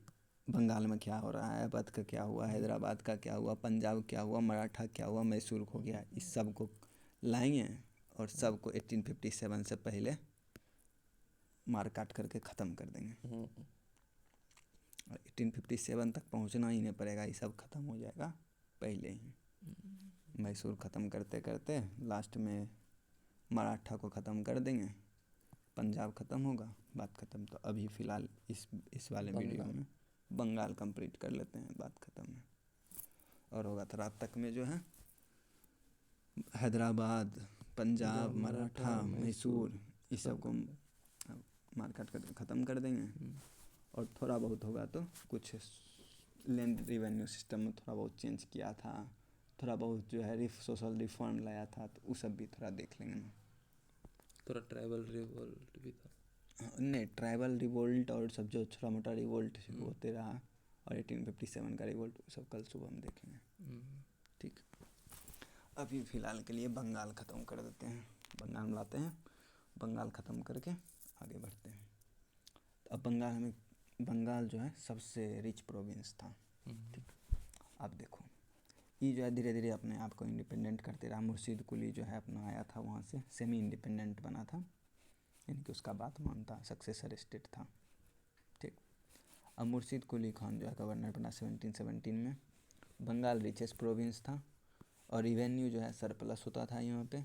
बंगाल में क्या हो रहा है, अवध का क्या हुआ, हैदराबाद का क्या हुआ, पंजाब क्या हुआ, मराठा क्या हुआ, मैसूर हो गया। इस सब को लाएंगे और सबको 1857 से पहले मार काट करके ख़त्म कर देंगे। और 1857 तक पहुंचना ही नहीं पड़ेगा, ये सब ख़त्म हो जाएगा पहले ही। मैसूर ख़त्म करते करते लास्ट में मराठा को ख़त्म कर देंगे, पंजाब ख़त्म होगा, बात ख़त्म। तो अभी फ़िलहाल इस वाले वीडियो में बंगाल कंप्लीट कर लेते हैं, बात ख़त्म है। और होगा तो रात तक में जो है हैदराबाद, पंजाब, मराठा, मैसूर इस सब को मार काट कर ख़त्म कर देंगे। और थोड़ा बहुत होगा तो कुछ लैंड रिवेन्यू सिस्टम में थोड़ा बहुत चेंज किया था, थोड़ा बहुत जो है सोशल रिफॉर्म लाया था, तो वो सब भी थोड़ा देख लेंगे ना। थोड़ा ट्राइबल रिवोल्ट भी था। नहीं, ट्राइबल रिवोल्ट और सब जो छोटा मोटा रिवोल्ट होते रहा, और 1857 का रिवोल्ट सब कल सुबह हम देखेंगे। ठीक, अभी फ़िलहाल के लिए बंगाल ख़त्म कर देते हैं, बंगाल में लाते हैं, बंगाल ख़त्म करके आगे बढ़ते हैं। तो अब बंगाल में बंगाल जो है सबसे रिच प्रोविंस था। हम्म, ठीक, अब देखो ये जो है धीरे धीरे अपने आप को इंडिपेंडेंट करते रहा। मुर्शीद कुली जो है अपना आया था वहाँ से, सेमी इंडिपेंडेंट बना था, यानी कि उसका बात मानता, सक्सेसर स्टेट था। ठीक, अब मुर्शीद कुली खान जो है गवर्नर बना 1717 में। बंगाल रिचेस्ट प्रोविंस था और रिवेन्यू जो है सरप्लस होता था यहाँ पे।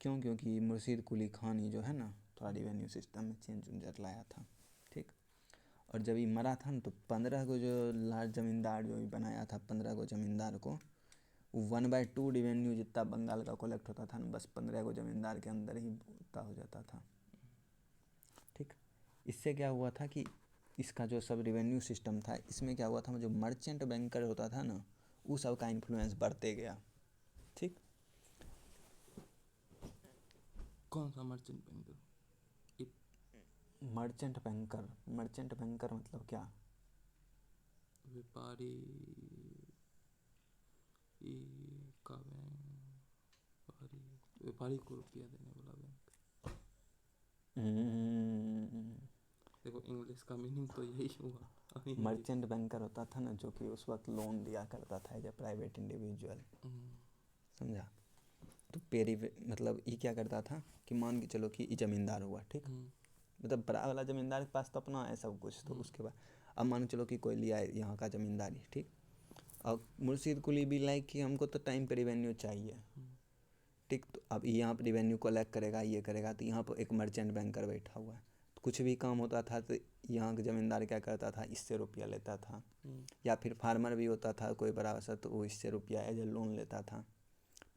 क्यों? क्योंकि मुर्शीद कुली खान ही जो है ना थोड़ा रिवेन्यू सिस्टम में चेंज लाया था। ठीक, और जब ये मरा था ना तो 15 को जो लार्ज ज़मींदार जो भी बनाया था, 15 को ज़मींदार को 1/2 रिवेन्यू जितना बंगाल का कलेक्ट होता था ना, बस 15 को ज़मींदार के अंदर ही उतना हो जाता था। ठीक, इससे क्या हुआ था कि इसका जो सब रिवेन्यू सिस्टम था, इसमें क्या हुआ था, जो मर्चेंट बैंकर होता था ना, वो सब का इन्फ्लुएंस बढ़ते गया। ठीक, कौन सा मर्चेंट बैंकर? मर्चेंट बैंकर मतलब क्या? व्यापारी का बैंक, व्यापारी को रुपया देने वाला बैंक। देखो इंग्लिश का मीनिंग तो यही हुआ। अभी मर्चेंट बैंकर होता था ना जो कि उस वक्त लोन दिया करता था एज ए प्राइवेट इंडिविजुअल, समझा? तो पेरी मतलब ये क्या करता था कि मान के चलो कि ये ज़मींदार हुआ। ठीक, मतलब बड़ा वाला ज़मींदार के पास तो अपना है सब कुछ। तो उसके बाद अब मान के चलो कि कोई लिया है यहाँ का ज़मींदारी। ठीक, और मुर्शीद कुली भी लाइक कि हमको तो टाइम पे रिवेन्यू चाहिए। ठीक, तो अब यहाँ पर रिवेन्यू कलेक्ट करेगा, ये करेगा, तो यहाँ पर एक मर्चेंट बैंकर बैठा हुआ है। तो कुछ भी काम होता था तो यहाँ के ज़मींदार क्या करता था, इससे रुपया लेता था। या फिर फार्मर भी होता था कोई बड़ा सा, तो वो इससे रुपया एज ए लोन लेता था।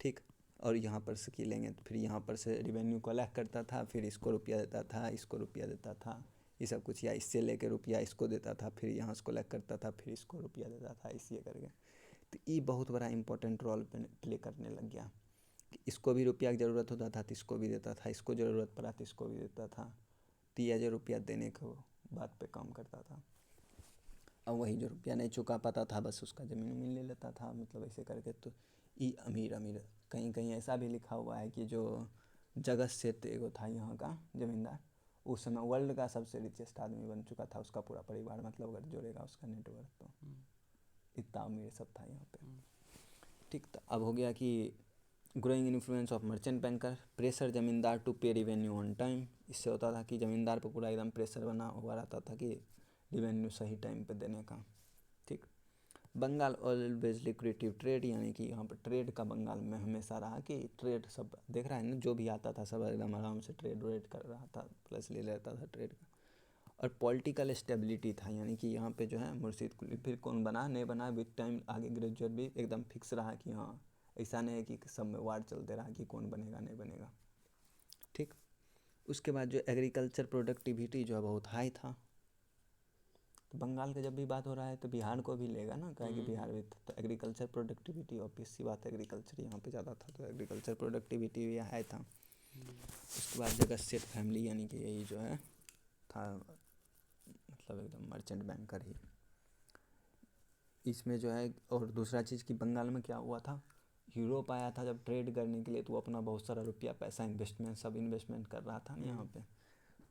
ठीक, और यहाँ पर से की लेंगे तो फिर यहाँ पर से रिवेन्यू कलेक्ट करता था, फिर इसको रुपया देता था, इसको रुपया देता था, ये सब कुछ। या इससे लेके रुपया इसको देता था, फिर यहाँ से कलेक्ट करता था, फिर इसको रुपया देता था, इसी करके। तो ये बहुत बड़ा इंपॉर्टेंट रोल प्ले करने लग गया कि इसको भी रुपया की ज़रूरत होता था तो इसको भी देता था, इसको ज़रूरत पड़ा तो इसको भी देता था। तो ये जो रुपया देने को बात पे काम करता था। अब वही जो रुपया नहीं चुका पाता था बस उसका ज़मीन ले लेता था, मतलब ऐसे करके। तो ये अमीर अमीर, कहीं कहीं ऐसा भी लिखा हुआ है कि जो जगत सेठ एगो था यहाँ का ज़मींदार, उस समय वर्ल्ड का सबसे रिचेस्ट आदमी बन चुका था, उसका पूरा परिवार, मतलब अगर जोड़ेगा उसका नेटवर्क तो इतना अमीर सब था यहाँ पे। ठीक, तो अब हो गया कि growing influence of merchant banker, pressure ज़मींदार टू पे रिवेन्यू ऑन टाइम। इससे होता था कि ज़मींदार पर पूरा एकदम प्रेशर बना हुआ रहता था कि रिवेन्यू सही टाइम पे देने का। ठीक, बंगाल ऑलवेज लिक्रेटिव ट्रेड, यानी कि यहाँ पर ट्रेड का बंगाल में हमेशा रहा कि ट्रेड सब देख रहा है ना, जो भी आता था सब एकदम आराम से ट्रेड व्रेड कर रहा था, प्लस ले लेता था ट्रेड का। और पॉलिटिकल स्टेबिलिटी था, यानी कि यहाँ पे जो है मुर्शीद कुली फिर कौन बना नहीं बना विद टाइम आगे ग्रेजुएट भी एकदम फिक्स रहा कि हाँ, ऐसा नहीं है कि सब में वार चलते रहा कि कौन बनेगा नहीं बनेगा। ठीक, उसके बाद जो एग्रीकल्चर प्रोडक्टिविटी जो है बहुत हाई था। तो बंगाल का जब भी बात हो रहा है तो बिहार को भी लेगा ना, क्या कि बिहार भी तो एग्रीकल्चर प्रोडक्टिविटी ऑब्वियस सी बात है, एग्रीकल्चर यहाँ पे ज़्यादा था तो एग्रीकल्चर प्रोडक्टिविटी भी हाई था। उसके बाद जगत सेठ फैमिली, यानी कि यही जो है था, मतलब एकदम मर्चेंट बैंकर ही इसमें जो है। और दूसरा चीज़ कि बंगाल में क्या हुआ था, यूरोप आया था जब ट्रेड करने के लिए, तो वो अपना बहुत सारा रुपया पैसा इन्वेस्टमेंट सब इन्वेस्टमेंट कर रहा था ना यहाँ पे।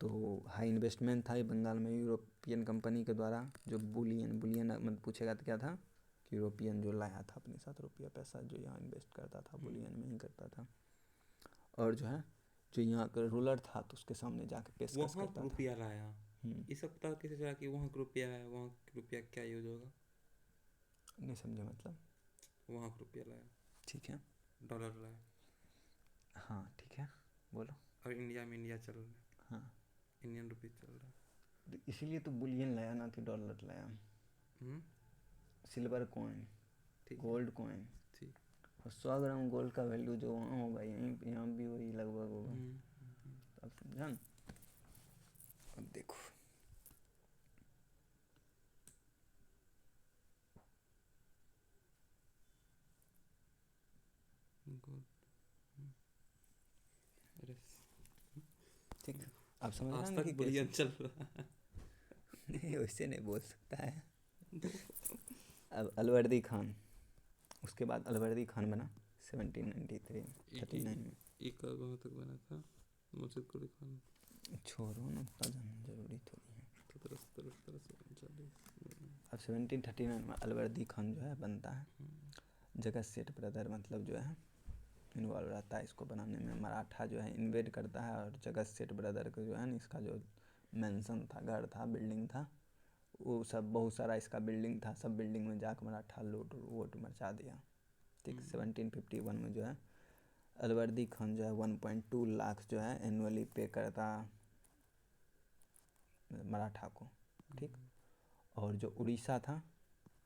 तो हाई इन्वेस्टमेंट था ये बंगाल में यूरोपियन कंपनी के द्वारा। जो बुलियन मतलब पूछेगा तो क्या था कि यूरोपियन जो लाया था अपने साथ रुपया पैसा, जो यहाँ इन्वेस्ट करता था बुलियन में ही करता था। और जो है जो यहाँ का रूलर था तो उसके सामने जाके पेशकश वहाँ करता था। रुपया लाया। ये सब पता कैसे चला कि वहाँ का रुपया है, वहाँ का रुपया क्या यूज होगा? नहीं समझे मतलब? वहाँ का रुपया लाया, ठीक है, डॉलर लाया, हाँ ठीक है, बोलो। और इंडिया में इंडिया चल रहा है, हाँ, इंडियन रुपीज चल रहा है। तो इसीलिए तो बुलियन लाया ना कि डॉलर लाया। सिल्वर कॉइन, ठीक है, गोल्ड कॉइन, ठीक। और 100 ग्राम गोल्ड का वैल्यू जो वहाँ होगा यहीं यहाँ भी वही लगभग होगा। अब समझा ना? अब देखो गुड। अरे ठीक है, अब समझ रहा आज ना तक कि बुलियन चल रहा है। नहीं वैसे नहीं बोल सकता है। अब अलवर्दी खान, उसके बाद अलवर्दी खान बना 1793 39 में। एक कहाँ तक बना था मुर्शिद कुली खान? छोड़ो ना, उतना जानना जरूरी थोड़ी है। अब 1739 में अलवर्दी खान जो है बनता है। जगत सेठ ब्रदर मतलब जो है इन्वॉल्व रहता है इसको बनाने में। मराठा जो है इन्वेड करता है और जगत सेठ ब्रदर को जो है ना इसका जो मैंसन था, घर था, बिल्डिंग था, वो सब बहुत सारा इसका बिल्डिंग था, सब बिल्डिंग में जाकर मराठा लूट वोट मचा दिया। ठीक, 1751 में जो है अलवर्दी खान जो है 1.2 लाख जो है एनुअली पे करता मराठा को। ठीक, और जो उड़ीसा था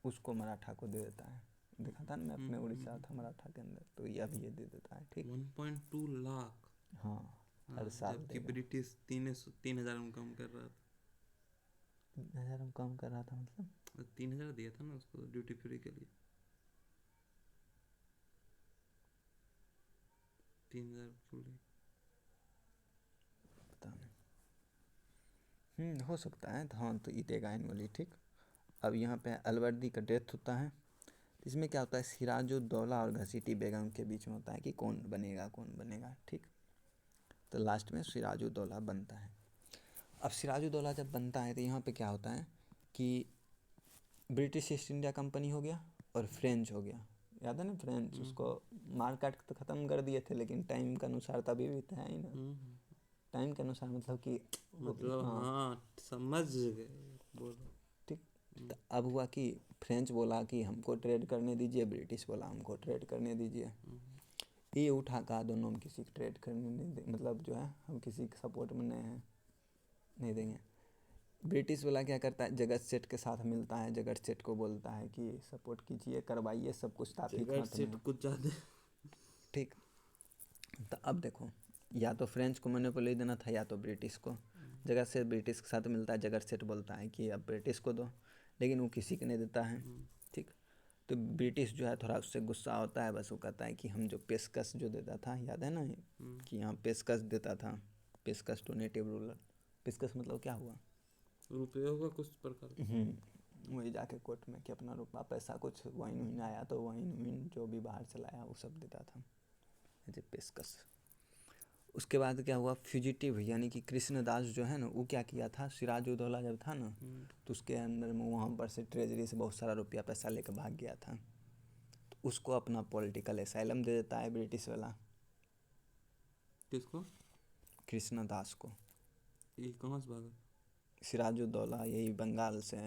उसको मराठा को दे देता है। देखा था ना मैप में उड़ीसा था मराठा के अंदर, तो ये अभी ये दे देता है। ठीक, 1.2 लाख। हाँ हर साल जबकि देगा। ब्रिटिश 3,000 में कम कर रहा था। 3,000 में कम कर रहा था मतलब 3,000 दिया था ना उसको ड्यूटी फ्री के लिए। 3,000 फुल। पता नहीं, हो सकता है। तो हाँ, तो ये देगा एनुअली। ठीक, अब यहाँ पे अलवर्दी का डेथ होता है। इसमें क्या होता है, सिराजुद्दौला और घसीटी बेगम के बीच में होता है कि कौन बनेगा कौन बनेगा। ठीक, तो लास्ट में सिराजुद्दौला बनता है। अब सिराजुद्दौला जब बनता है तो यहाँ पे क्या होता है कि ब्रिटिश ईस्ट इंडिया कंपनी हो गया और फ्रेंच हो गया। याद है ना फ्रेंच, उसको मार काट के तो ख़त्म कर दिए थे, लेकिन टाइम के अनुसार तभी भी था ही ना। टाइम के अनुसार मतलब कि मतलब हाँ समझ गए बोलो। ठीक, तो अब हुआ कि फ्रेंच बोला कि हमको ट्रेड करने दीजिए, ब्रिटिश बोला हमको ट्रेड करने दीजिए। ये उठा कहा दोनों में किसी को ट्रेड करने नहीं दे, मतलब जो है हम किसी के सपोर्ट में नहीं हैं, नहीं देंगे। ब्रिटिश वाला क्या करता है, जगत सेठ के साथ मिलता है, जगत सेठ को बोलता है कि सपोर्ट कीजिए, करवाइए, सब कुछ ताकि कुछ ज़्यादा। ठीक, तो अब देखो, या तो फ्रेंच को मोनोपोली देना था या तो ब्रिटिश को। जगत सेठ ब्रिटिश के साथ मिलता है, जगत सेठ बोलता है कि अब ब्रिटिश को दो, लेकिन वो किसी को नहीं देता है। ठीक, तो ब्रिटिश जो है थोड़ा उससे गुस्सा होता है, बस वो कहता है कि हम जो पेशकश जो देता था, याद है ना कि यहाँ पेशकश देता था, पेशकश टू नेटिव रूलर। पेशकश मतलब क्या हुआ, रुपये होगा कुछ प्रकार। वही जाके कोर्ट में कि अपना रुपया पैसा कुछ वाइन वाइन आया तो वाइन वाइन जो भी बाहर चलाया वो सब देता था, ऐसे पेशकश। उसके बाद क्या हुआ, फ्यूजिटिव यानी कि कृष्णदास जो है ना, वो क्या किया था, सिराजुद्दौला जब था ना तो उसके अंदर में वहाँ पर से ट्रेजरी से बहुत सारा रुपया पैसा लेकर भाग गया था। तो उसको अपना पॉलिटिकल एसाइलम दे देता है ब्रिटिश वाला। किसको? कृष्णदास को। ये कहाँ से भागा? सिराजुद्दौला यही बंगाल से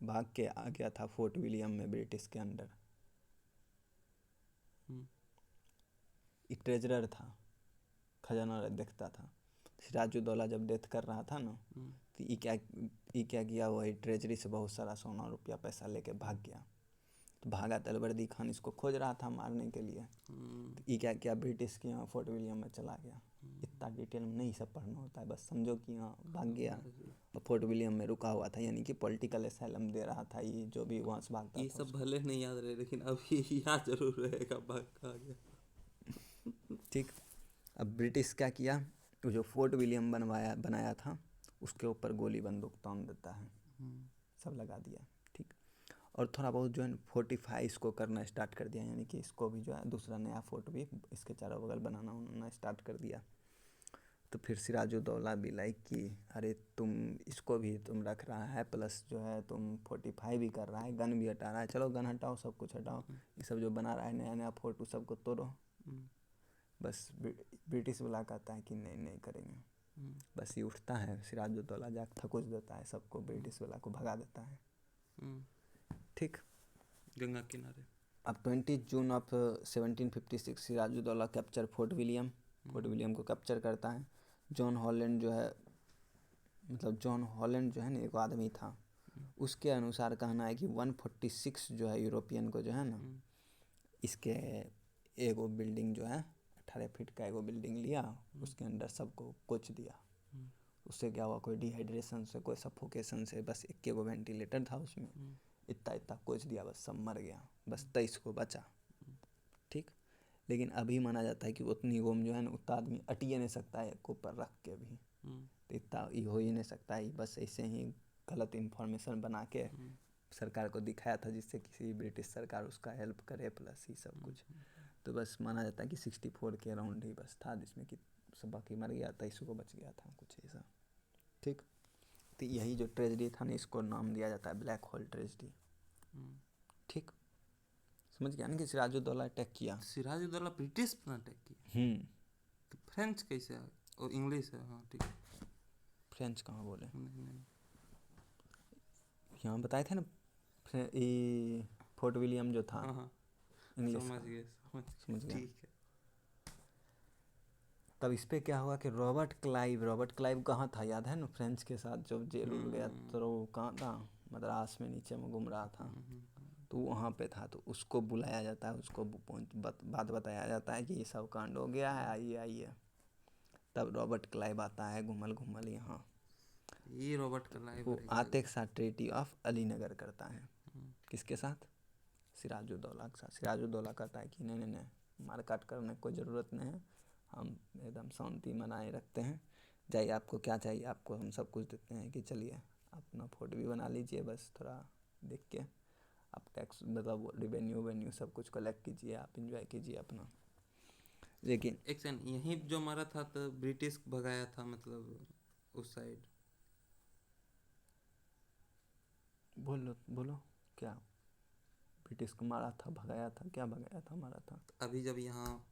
भाग के आ गया था फोर्ट विलियम में ब्रिटिश के अंडर। एक ट्रेजरर था, खजाना देखता था। सिराजुद्दौला जब डेथ कर रहा था ना तो ये क्या किया, वही ट्रेजरी से बहुत सारा सोना रुपया पैसा लेके भाग गया। तो भागा तो अलवर्दी खान इसको खोज रहा था मारने के लिए। तो ये क्या किया, ब्रिटिश के यहाँ फोर्ट विलियम में चला गया। इतना डिटेल में नहीं सब पढ़ना होता है, बस समझो कि यहाँ भाग गया और फोर्ट विलियम में रुका हुआ था, यानी कि पॉलिटिकल एसाइलम दे रहा था ये जो भी वहाँ से भागता ये था। सब भले नहीं याद रहे लेकिन अभी याद जरूर रहेगा भाग कहाँ गया। ठीक, अब ब्रिटिश क्या किया, वो जो फोर्ट विलियम बनाया था उसके ऊपर गोली बंदूक तान देता है, सब लगा दिया। ठीक, और थोड़ा बहुत जो है फोर्टिफाई इसको करना स्टार्ट कर दिया, यानी कि इसको भी जो है दूसरा नया फोर्ट भी इसके चारों बगल बनाना स्टार्ट कर दिया। तो फिर सिराजुद्दौला भी लाइक कि अरे तुम इसको भी तुम रख रहा है, प्लस जो है तुम फोर्टिफाई भी कर रहा है, गन भी हटा रहा है, चलो गन हटाओ, सब कुछ हटाओ, ये सब जो बना रहा है नया नया फोर्ट वो सबको तोड़ो। बस ब्रिटिश वाला कहता है कि नहीं नहीं करेंगे। बस ये उठता है, सिराजुद्दौला जाकर थकुच देता है सबको, ब्रिटिश वाला को भगा देता है। ठीक, गंगा किनारे। अब 20 June of 1756 Sirajuddaulah capture fort William को कैप्चर करता है। जॉन हॉलैंड जो है, मतलब जॉन हॉलैंड जो है ना एक आदमी था, उसके अनुसार कहना है कि 146 जो है यूरोपियन को जो है ना इसके एगो बिल्डिंग जो है 18 फीट का एगो बिल्डिंग लिया, उसके अंदर सबको कोच दिया। उससे क्या हुआ, कोई डिहाइड्रेशन से कोई सफोकेशन से, बस एक वो वेंटिलेटर था उसमें, इतना इतना कोच दिया, बस सब मर गया, बस 23 को बचा। ठीक, लेकिन अभी माना जाता है कि उतनी गोम जो है ना उतना आदमी अटिए नहीं सकता है एक ऊपर रख के भी, तो इतना ये हो ही नहीं सकता है। बस ऐसे ही गलत इन्फॉर्मेशन बना के सरकार को दिखाया था जिससे किसी ब्रिटिश सरकार उसका हेल्प करे, प्लस ही सब कुछ। तो बस माना जाता है कि 64 के अराउंड ही बस था, जिसमें कि सब बाकी मर गया, 23 को बच गया था, कुछ ऐसा। ठीक, तो यही जो ट्रेजेडी था ना, इसको नाम दिया जाता है ब्लैक होल ट्रेजेडी। ठीक, समझ गया ना कि सिराजुद्दौला अटैक किया। सिराजुद्दौला ब्रिटिश पर अटैक किया, तो फ्रेंच कैसे है और इंग्लिश है? हाँ ठीक है। फ्रेंच कहाँ बोले, नहीं, यहाँ बताए थे ना, ये फोर्ट विलियम जो था हाँ इंग्लिश समझ का, गए समझ गया। ठीक है। तब इस पे क्या हुआ कि रॉबर्ट क्लाइव कहाँ था याद है ना, फ्रेंच के साथ जब जेल उल गया तो वो कहाँ था, मद्रास में नीचे में घूम रहा था, तो वहाँ पे था। तो उसको बुलाया जाता है, उसको बात बताया जाता है कि ये सब कांड हो गया है, आइए आइए। तब रॉबर्ट क्लाइव आता है घुमल घुमल यहाँ, ये रॉबर्ट क्लाइव वो आते के साथ ट्रीटी ऑफ अलीनगर करता है। किसके साथ? सिराजुद्दौला के साथ। सिराजुद्दौला कहता है कि नहीं नहीं नहीं, मारकाट करने की कोई ज़रूरत नहीं है, हम एकदम शांति बनाए रखते हैं, जाइए आपको क्या चाहिए, आपको हम सब कुछ देते हैं, कि चलिए अपना फोर्ट भी बना लीजिए, बस थोड़ा देख के आप टैक्स मतलब रिवेन्यू सब कुछ कलेक्ट कीजिए, आप इंजॉय कीजिए अपना। लेकिन एक सेकंड, यहीं जो मारा था तो ब्रिटिश भगाया था, मतलब उस साइड? बोलो बोलो क्या, ब्रिटिश को मारा था, भगाया था, क्या भगाया था, मारा था? अभी जब यहाँ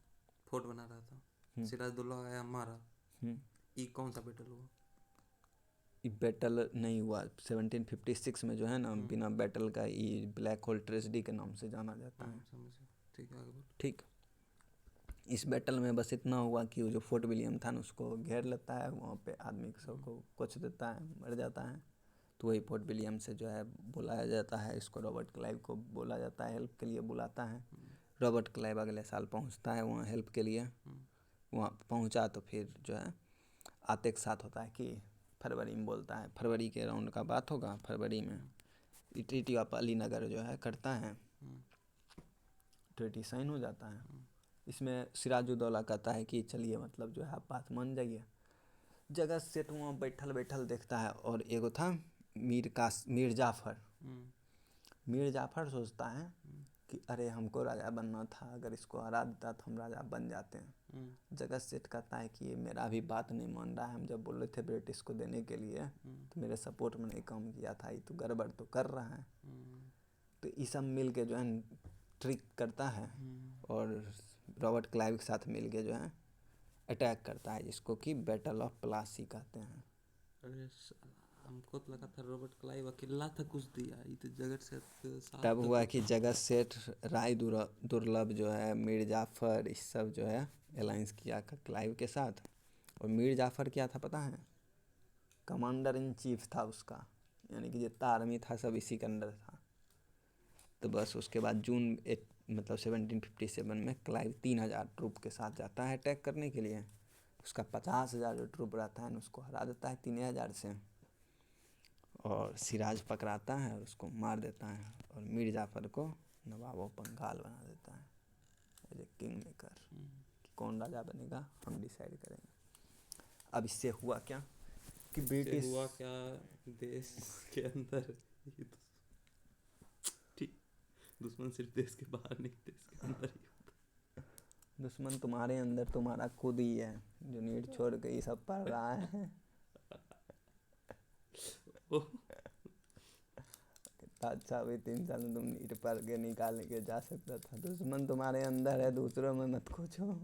फोर्ट बना रहा था, सिराजुद्दौला आया मारा, ये कौन सा बैटल हुआ? ये बैटल नहीं हुआ 1756 में जो है ना, बिना बैटल का ये ब्लैक होल ट्रेजेडी के नाम से जाना जाता है। समझे, ठीक है, आगे बोलो। ठीक, इस बैटल में बस इतना हुआ कि वो जो फोर्ट विलियम था ना, उसको घेर लेता है, वहाँ पे आदमी सबको कुछ देता है, मर जाता है। तो वही फोर्ट विलियम से जो है बुलाया जाता है इसको, रॉबर्ट क्लाइव को बोला जाता है, हेल्प के लिए बुलाता है। रॉबर्ट क्लाइव अगले साल पहुँचता है वहाँ हेल्प के लिए। वहाँ पहुँचा तो फिर जो है आते के साथ होता है कि फरवरी में बोलता है, फरवरी के राउंड का बात होगा, फरवरी में ट्रीटी ऑफ अलीनगर जो है करता है, ट्रीटी साइन हो जाता है। इसमें सिराजुद्दौला कहता है कि चलिए मतलब जो है आप बात मान जाइए। जगह सेठ वहाँ बैठल बैठल देखता है, और एगो था मीर जाफ़र सोचता है कि अरे हमको राजा बनना था, अगर इसको हरा देता तो हम राजा बन जाते हैं। जगत सेठ कहता है कि ये मेरा भी बात नहीं मान रहा है, हम जब बोल रहे थे ब्रिटिश को देने के लिए तो मेरे सपोर्ट में नहीं काम किया था, ये तो गड़बड़ तो कर रहा है। तो ये सब मिल के जो है ट्रिक करता है, और रॉबर्ट क्लाइव के साथ मिल के जो है अटैक करता है, जिसको कि बैटल ऑफ प्लासी कहते हैं। अरे हमको तो लगा था रॉबर्ट क्लाइव अकेला था कुछ दिया, ये तो जगत से साथ तब हुआ कि जगत सेठ, राय दुर्लभ जो है, मीर जाफ़र, इस सब जो है अलायंस किया क्लाइव के साथ। और मीर जाफ़र क्या था पता है? कमांडर इन चीफ था उसका, यानी कि जितना आर्मी था सब इसी के अंडर था। तो बस उसके बाद मतलब 1757 में क्लाइव 3000 ट्रूप के साथ जाता है अटैक करने के लिए। उसका 50,000 जो ट्रूप रहता है ना, उसको हरा देता है 3000 से, और सिराज पकड़ाता है और उसको मार देता है, और मीर जाफ़र को नवाब ऑफ बंगाल बना देता है एज ए किंग मेकर। कि कौन राजा बनेगा हम डिसाइड करेंगे। अब इससे हुआ क्या कि ब्रिटिश हुआ क्या देश के अंदर, ये तो ठीक, दुश्मन सिर्फ देश के बाहर नहीं, देश के अंदर ही होता। दुश्मन तुम्हारे अंदर तुम्हारा खुद ही है, जो नीट छोड़ के ये सब पढ़ रहा है। कितना अच्छा, अभी 3 साल में तुम नीट पढ़ के निकाल के जा सकता था। दुश्मन तुम्हारे अंदर है, दूसरों में मत खोजो।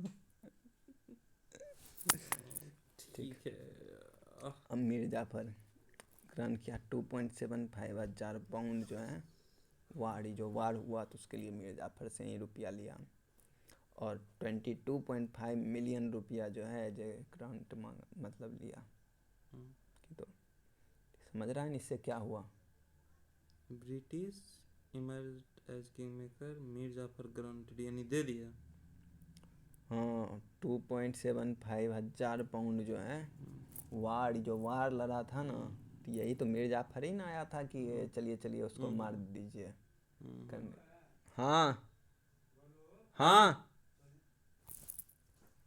ठीक है। अब मीर जाफ़र ग्रहण किया 2.75 हज़ार पाउंड जो है वार हुआ, तो उसके लिए मीर जाफ़र से ही रुपया लिया, और 22.5 मिलियन रुपया जो है जो ग्रांट मतलब लिया। तो समझ रहा है इससे क्या हुआ? British emerge as king maker, Mir Jafar granted, यानी दे दिया। हाँ, 2.75 हज़ार पाउंड जो है वार लड़ा था ना, तो यही तो मीर जाफ़र ही ना आया था कि चलिए चलिए उसको मार दीजिए करने। हाँ हाँ